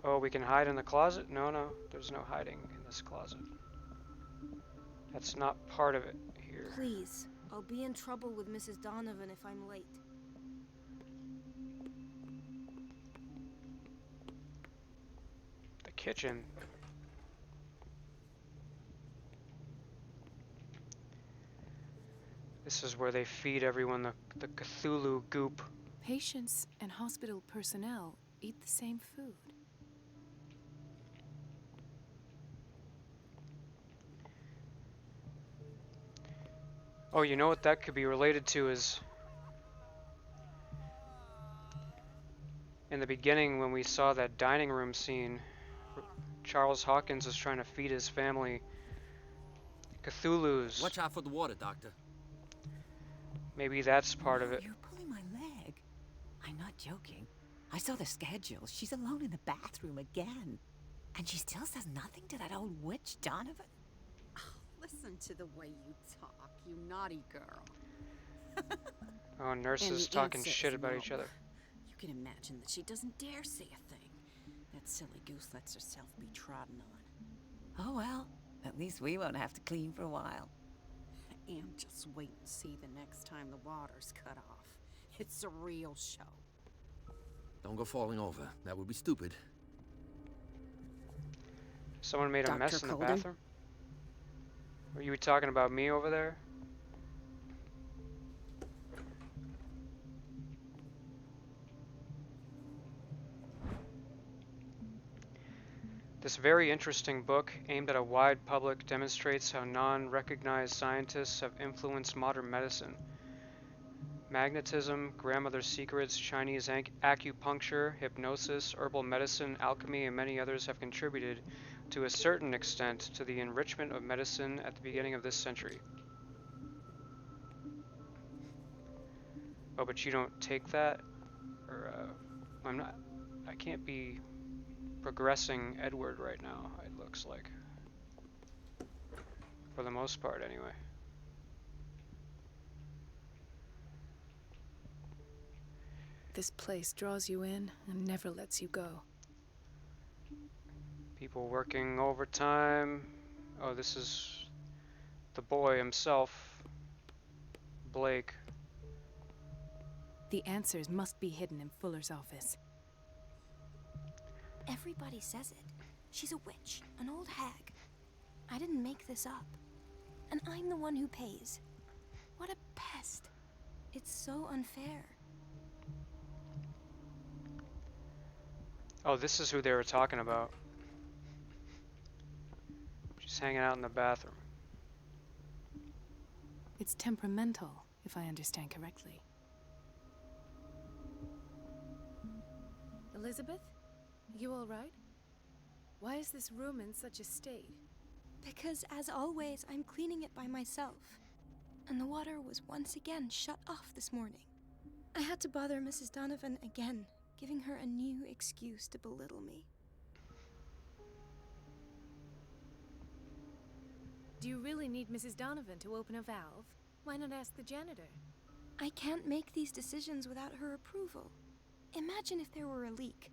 Oh, we can hide in the closet? No, there's no hiding in this closet. That's not part of it here. Please, I'll be in trouble with Mrs. Donovan if I'm late. The kitchen. This is where they feed everyone the Cthulhu goop. Patients and hospital personnel eat the same food. Oh, you know what that could be related to is in the beginning when we saw that dining room scene, Charles Hawkins was trying to feed his family Cthulhu's. Watch out for the water, Doctor. Maybe that's part of it. You're pulling my leg. I'm not joking. I saw the schedule. She's alone in the bathroom again. And she still says nothing to that old witch, Donovan. Listen to the way you talk, you naughty girl. Oh, nurses talking shit about each other. You can imagine that she doesn't dare say a thing. That silly goose lets herself be trodden on. Oh well, at least we won't have to clean for a while. And just wait and see the next time the water's cut off. It's a real show. Don't go falling over. That would be stupid. Someone made a Dr. mess in the Colden? bathroom? Were you talking about me over there? This very interesting book, aimed at a wide public, demonstrates how non-recognized scientists have influenced modern medicine. Magnetism, grandmother's secrets, Chinese acupuncture, hypnosis, herbal medicine, alchemy, and many others have contributed to a certain extent to the enrichment of medicine at the beginning of this century. Oh, but you don't take that? Or, I can't be progressing Edward right now, it looks like. For the most part, anyway. This place draws you in and never lets you go. People working overtime. Oh, this is the boy himself, Blake. The answers must be hidden in Fuller's office. Everybody says it. She's a witch, an old hag. I didn't make this up. And I'm the one who pays. What a pest. It's so unfair. Oh, this is who they were talking about. She's hanging out in the bathroom. It's temperamental, if I understand correctly. Elizabeth? You all right? Why is this room in such a state? Because, as always, I'm cleaning it by myself. And the water was once again shut off this morning. I had to bother Mrs. Donovan again, giving her a new excuse to belittle me. Do you really need Mrs. Donovan to open a valve? Why not ask the janitor? I can't make these decisions without her approval. Imagine if there were a leak.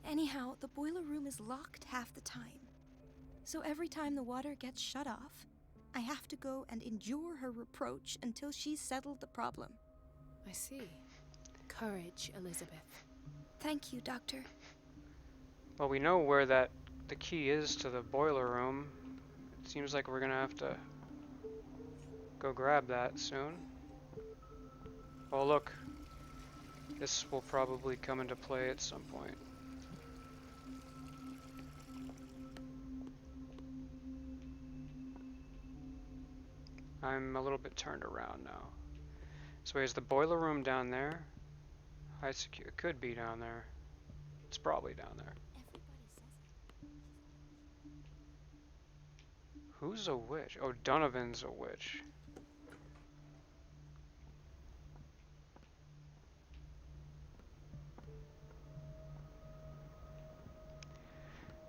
Anyhow, the boiler room is locked half the time. So every time the water gets shut off, I have to go and endure her reproach until she's settled the problem. I see. Courage, Elizabeth. Thank you, Doctor. Well, we know where the key is to the boiler room. It seems like we're gonna have to go grab that soon. Oh, look. This will probably come into play at some point. I'm a little bit turned around now. So is the boiler room down there? High secure. It could be down there. It's probably down there. Who's a witch? Oh, Donovan's a witch.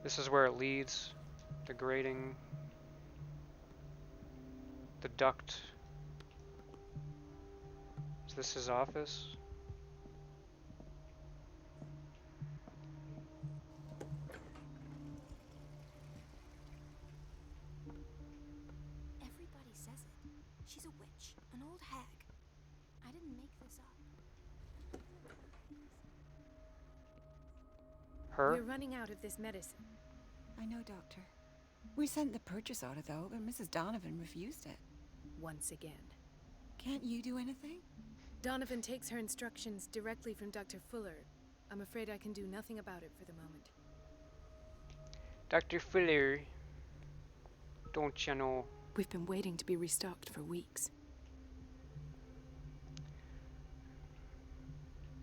This is where it leads. The grating. The duct. Is this his office? Everybody says it. She's a witch, an old hag. I didn't make this up. Her? We're running out of this medicine. I know, Doctor. We sent the purchase order, though, but Mrs. Donovan refused it. Once again. Can't you do anything? Donovan takes her instructions directly from Dr. Fuller. I'm afraid I can do nothing about it for the moment. Dr. Fuller. Don't you know? We've been waiting to be restocked for weeks.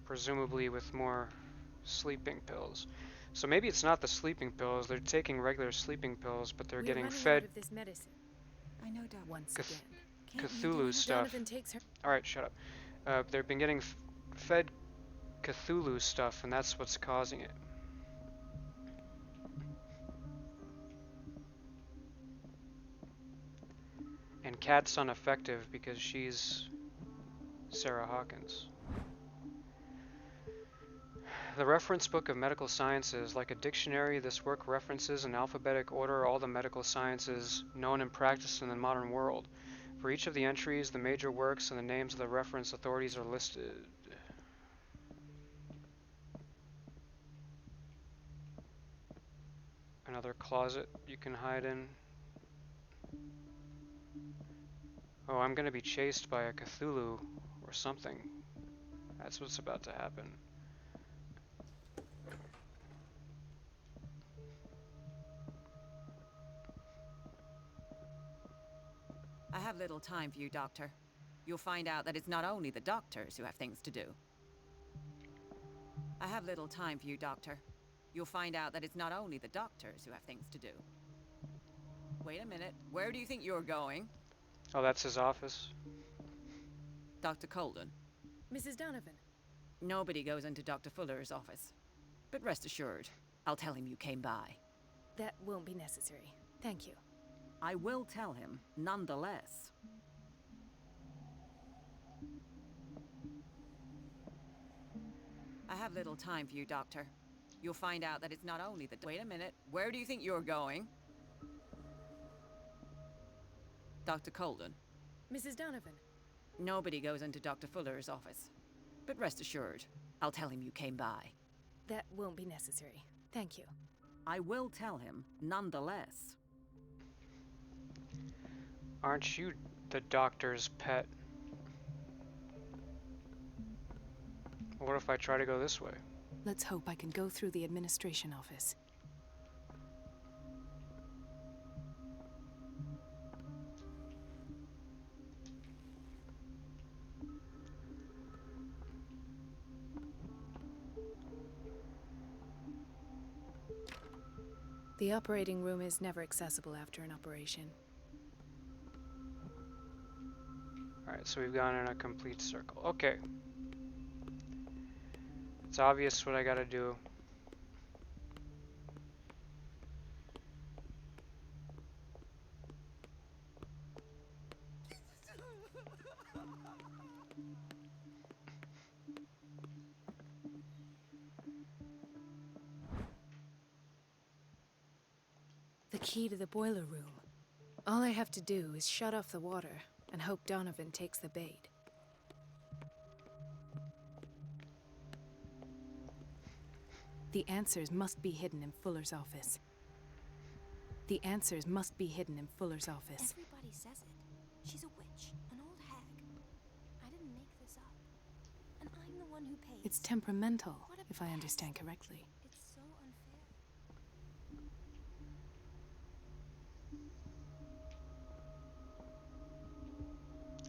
Presumably with more sleeping pills. So maybe it's not the sleeping pills. They're taking regular sleeping pills, but they're getting fed out of this medicine. I know, Doctor. Once again. Cthulhu stuff. Donovan takes her. All right, shut up. They've been getting fed Cthulhu stuff, and that's what's causing it. And Kat's ineffective because she's Sarah Hawkins. The Reference Book of Medical Sciences. Like a dictionary, this work references in alphabetic order all the medical sciences known and practiced in the modern world. For each of the entries, the major works and the names of the reference authorities are listed. Another closet you can hide in. Oh, I'm gonna be chased by a Cthulhu or something. That's what's about to happen. I have little time for you, Doctor. you'll find out that it's not only the doctors who have things to do. I have little time for you, Doctor. You'll find out that it's not only the doctors who have things to do. Wait a minute. Where do you think you're going? Oh, that's his office. Dr. Colden. Mrs. Donovan. Nobody goes into Dr. Fuller's office. But rest assured, I'll tell him you came by. That won't be necessary. Thank you. I will tell him, nonetheless. I have little time for you, Doctor. You'll find out that it's not only the... Wait a minute. Where do you think you're going? Dr. Colden. Mrs. Donovan. Nobody goes into Dr. Fuller's office. But rest assured, I'll tell him you came by. That won't be necessary. Thank you. I will tell him, nonetheless. Aren't you the doctor's pet? What if I try to go this way? Let's hope I can go through the administration office. The operating room is never accessible after an operation. Alright, so we've gone in a complete circle. Okay. It's obvious what I gotta do. The key to the boiler room. All I have to do is shut off the water and hope Donovan takes the bait. The answers must be hidden in Fuller's office. The answers must be hidden in Fuller's office. Everybody says it. She's a witch, an old hag. I didn't make this up. And I'm the one who pays. It's temperamental, What a if I pest. understand correctly. It's so unfair.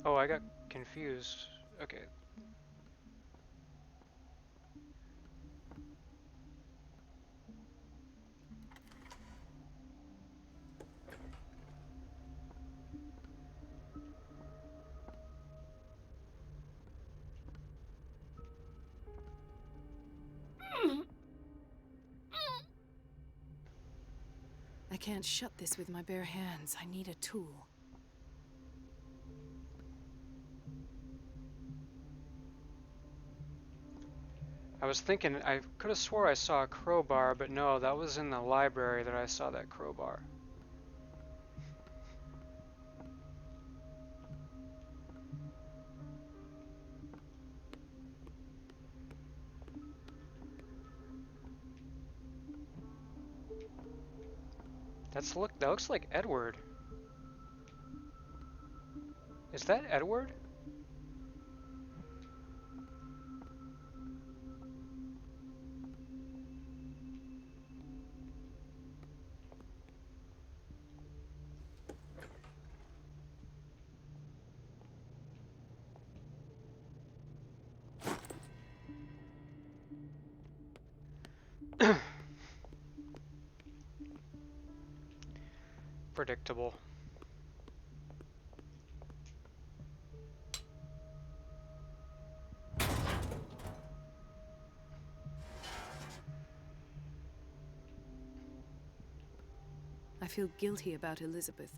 Oh, I got confused. Okay. I can't shut this with my bare hands. I need a tool. I was thinking, I could have swore I saw a crowbar, but no, that was in the library that I saw that crowbar. That looks like Edward. Is that Edward? Predictable. I feel guilty about Elizabeth,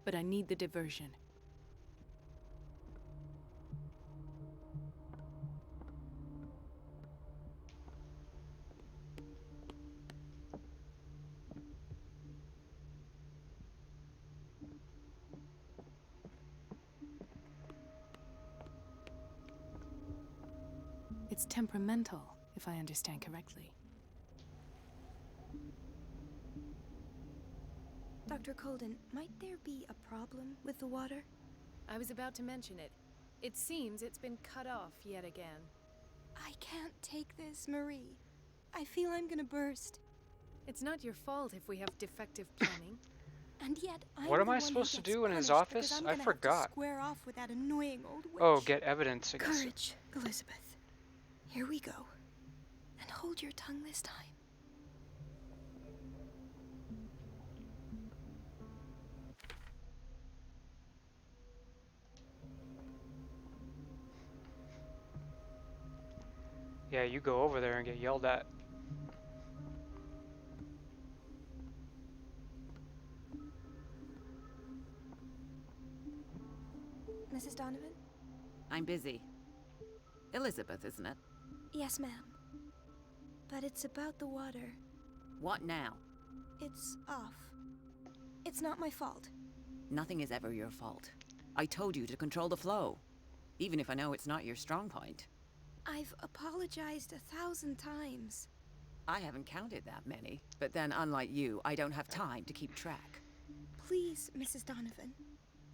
but I need the diversion. It's temperamental, if I understand correctly. Dr. Colden, might there be a problem with the water? I was about to mention it. It seems it's been cut off yet again. I can't take this, Marie. I feel I'm gonna burst. It's not your fault if we have defective plumbing. And yet, I'm What am the I one who supposed to gets do in his punished because office? I'm I gonna have to forgot. square off with that annoying old witch. Oh, get evidence against him. Courage, Elizabeth. Here we go. And hold your tongue this time. Yeah, you go over there and get yelled at. Mrs. Donovan? I'm busy. Elizabeth, isn't it? Yes, ma'am. But it's about the water. What now? It's off. It's not my fault. Nothing is ever your fault. I told you to control the flow, even if I know it's not your strong point. I've apologized 1,000 times. I haven't counted that many, but then unlike you, I don't have time to keep track. Please, Mrs. Donovan.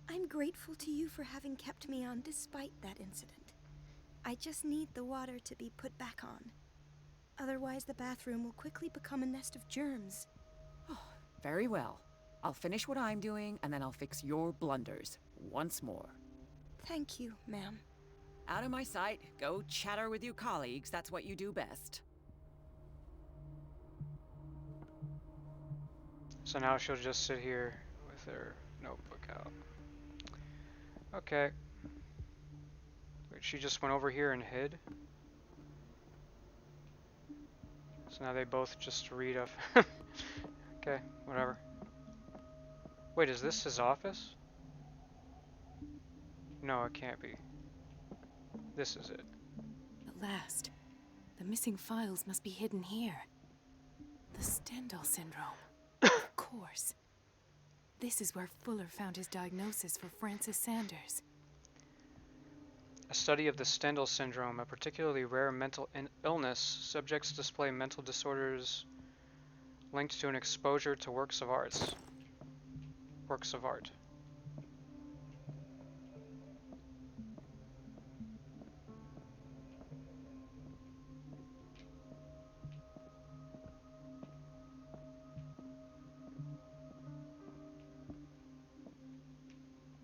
I'm grateful to you for having kept me on despite that incident. I just need the water to be put back on. Otherwise, the bathroom will quickly become a nest of germs. Oh, very well. I'll finish what I'm doing, and then I'll fix your blunders once more. Thank you, ma'am. Out of my sight. Go chatter with your colleagues. That's what you do best. So now she'll just sit here with her notebook out. Okay. Wait, she just went over here and hid? So now they both just read off. Okay, whatever. Wait, is this his office? No, it can't be. This is it. At last. The missing files must be hidden here. The Stendhal syndrome. Of course. This is where Fuller found his diagnosis for Francis Sanders. A study of the Stendhal syndrome, a particularly rare mental illness. Subjects display mental disorders linked to an exposure to works of art.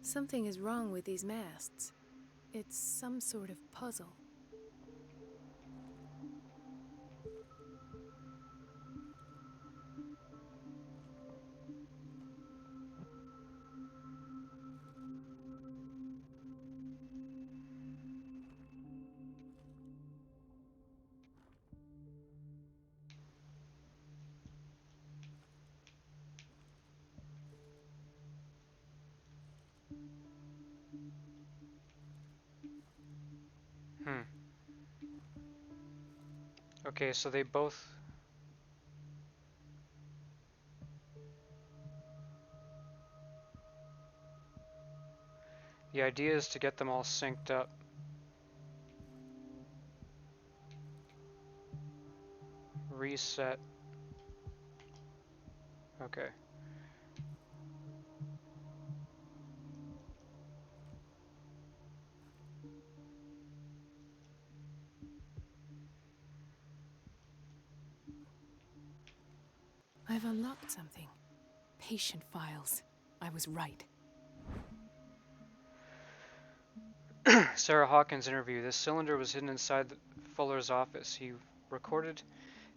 Something is wrong with these masts. It's some sort of puzzle. Okay, so they both... The idea is to get them all synced up. Reset. Okay. I've unlocked something. Patient files. I was right. Sarah Hawkins interview. This cylinder was hidden inside Fuller's office. He recorded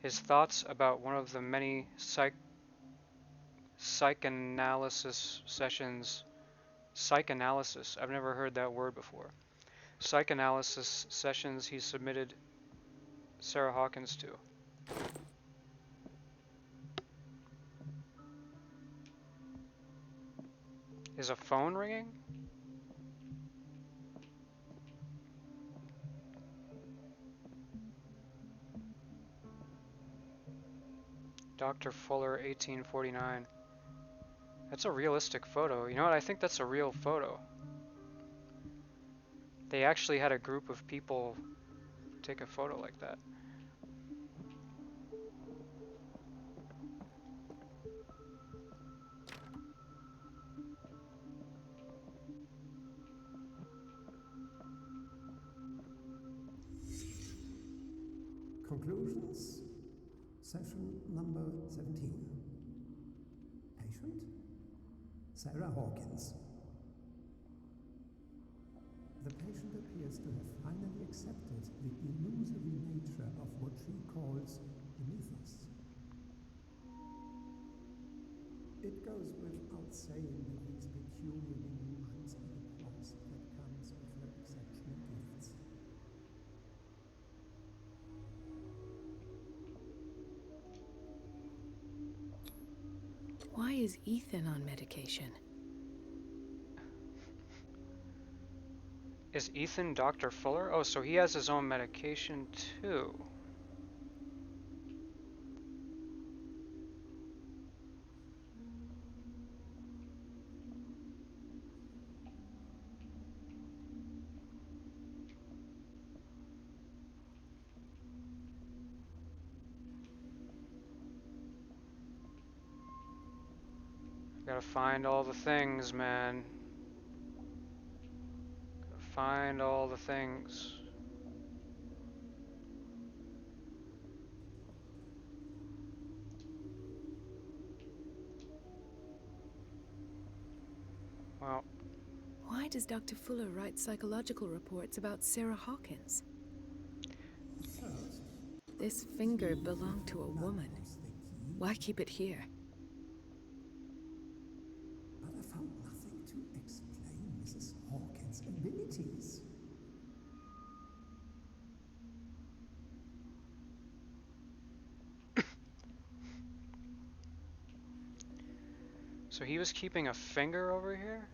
his thoughts about one of the many psychanalysis sessions. Psychanalysis. I've never heard that word before. Psychanalysis sessions he submitted Sarah Hawkins to. Is a phone ringing? Dr. Fuller, 1849. That's a realistic photo. You know what? I think that's a real photo. They actually had a group of people take a photo like that. Conclusions. Session number 17. Patient? Sarah Hawkins. The patient appears to have finally accepted the illusory nature of what she calls the mythos. It goes without saying that these peculiar delusions are the price that comes with her exceptional gifts. Why is Ethan on medication? Is Ethan Dr. Fuller? Oh, so he has his own medication too. Gotta find all the things, man. Gotta find all the things. Well, Why does Dr. Fuller write psychological reports about Sarah Hawkins? First, This finger belonged to a woman. Why keep it here? but I found nothing to explain Mrs. Hawkins' abilities. so he was keeping a finger over here?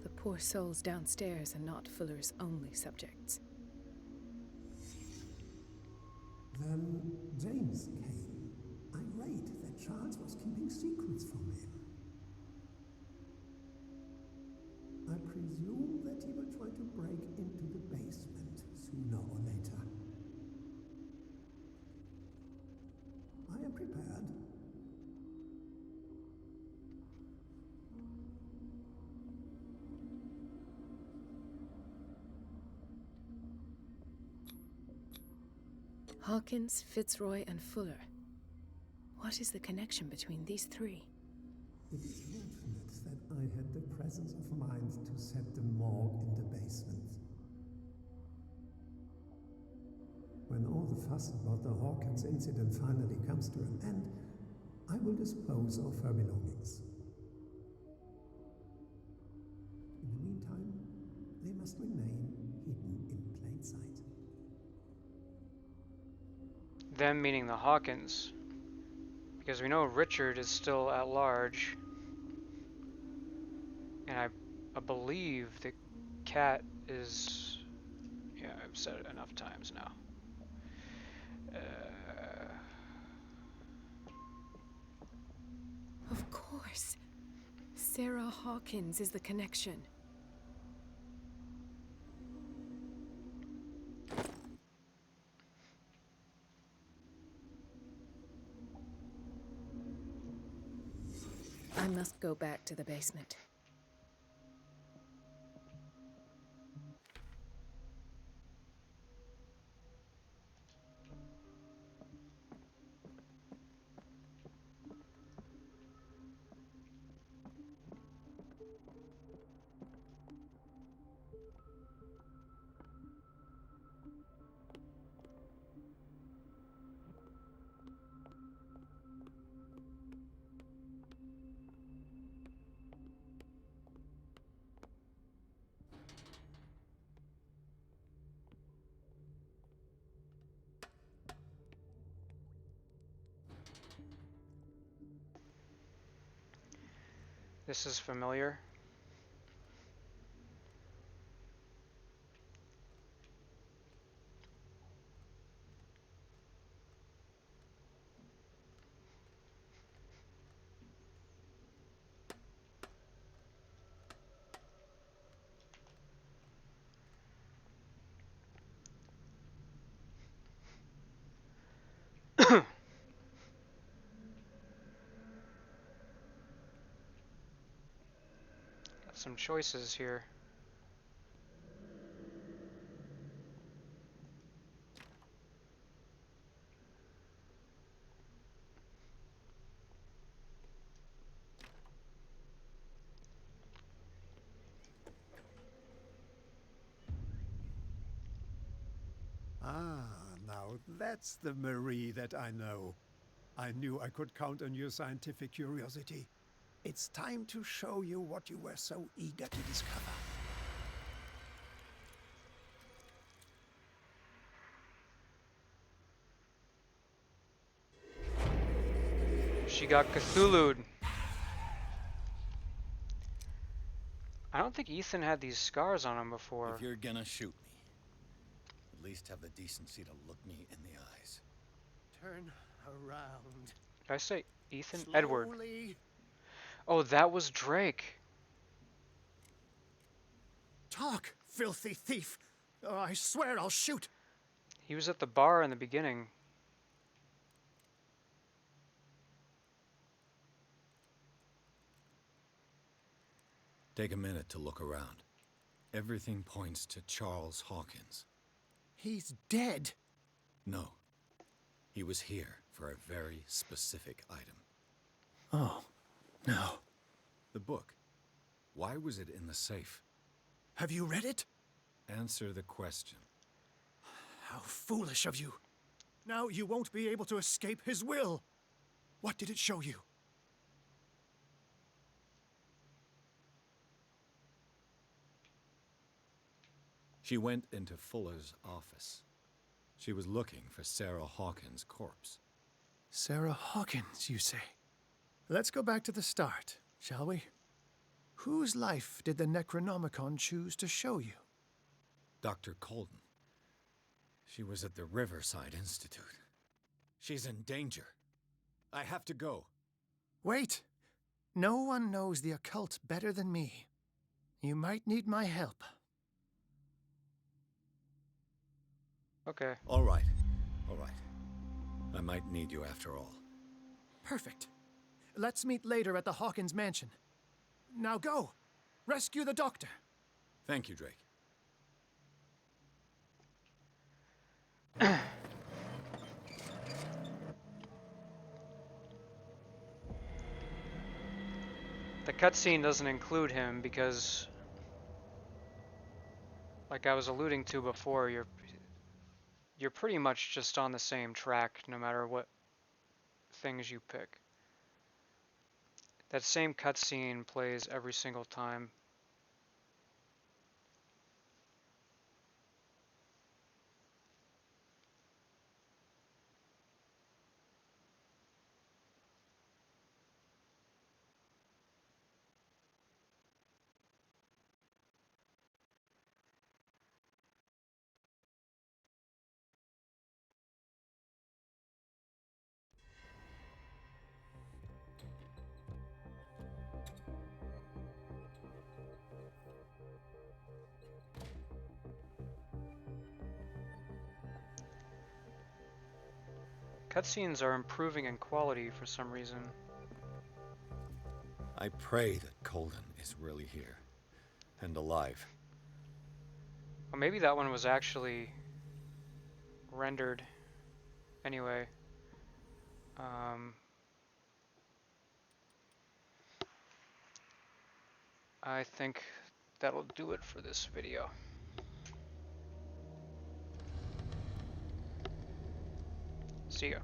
The poor souls downstairs are not Fuller's only subjects. Then James came, irate that Charles was keeping secrets from him. I presume that he will try to break into the basement sooner or later. I am prepared. Hawkins, Fitzroy, and Fuller. What is the connection between these three? It is fortunate that I had the presence of mind to set the morgue in the basement. When all the fuss about the Hawkins incident finally comes to an end, I will dispose of her belongings. In the meantime, they must remain hidden in plain sight. Them meaning the Hawkins. Because we know Richard is still at large. And I believe the cat is... Yeah, I've said it enough times now. Of course. Sarah Hawkins is the connection. I must go back to the basement. This is familiar. Got some choices here. Ah, now that's the Marie that I know. I knew I could count on your scientific curiosity. It's time to show you what you were so eager to discover. She got Cthulhu'd. I don't think Ethan had these scars on him before. If you're gonna shoot me, at least have the decency to look me in the eyes. Turn around. Did I say Ethan? Slowly. Edward. Oh, that was Drake. Talk, filthy thief! Oh, I swear I'll shoot! He was at the bar in the beginning. Take a minute to look around. Everything points to Charles Hawkins. He's dead! No. He was here for a very specific item. Oh, no. The book. Why was it in the safe? Have you read it? Answer the question. How foolish of you. Now you won't be able to escape his will. What did it show you? She went into Fuller's office. She was looking for Sarah Hawkins' corpse. Sarah Hawkins, you say? Let's go back to the start, shall we? Whose life did the Necronomicon choose to show you? Dr. Colden. She was at the Riverside Institute. She's in danger. I have to go. Wait! No one knows the occult better than me. You might need my help. Okay. All right. All right. I might need you after all. Perfect. Let's meet later at the Hawkins mansion. Now go! Rescue the doctor! Thank you, Drake. The cutscene doesn't include him because, like I was alluding to before, you're pretty much just on the same track no matter what things you pick. That same cutscene plays every single time. Cutscenes are improving in quality for some reason. I pray that Colden is really here. And alive. Well, maybe that one was actually rendered anyway. I think that'll do it for this video. See ya.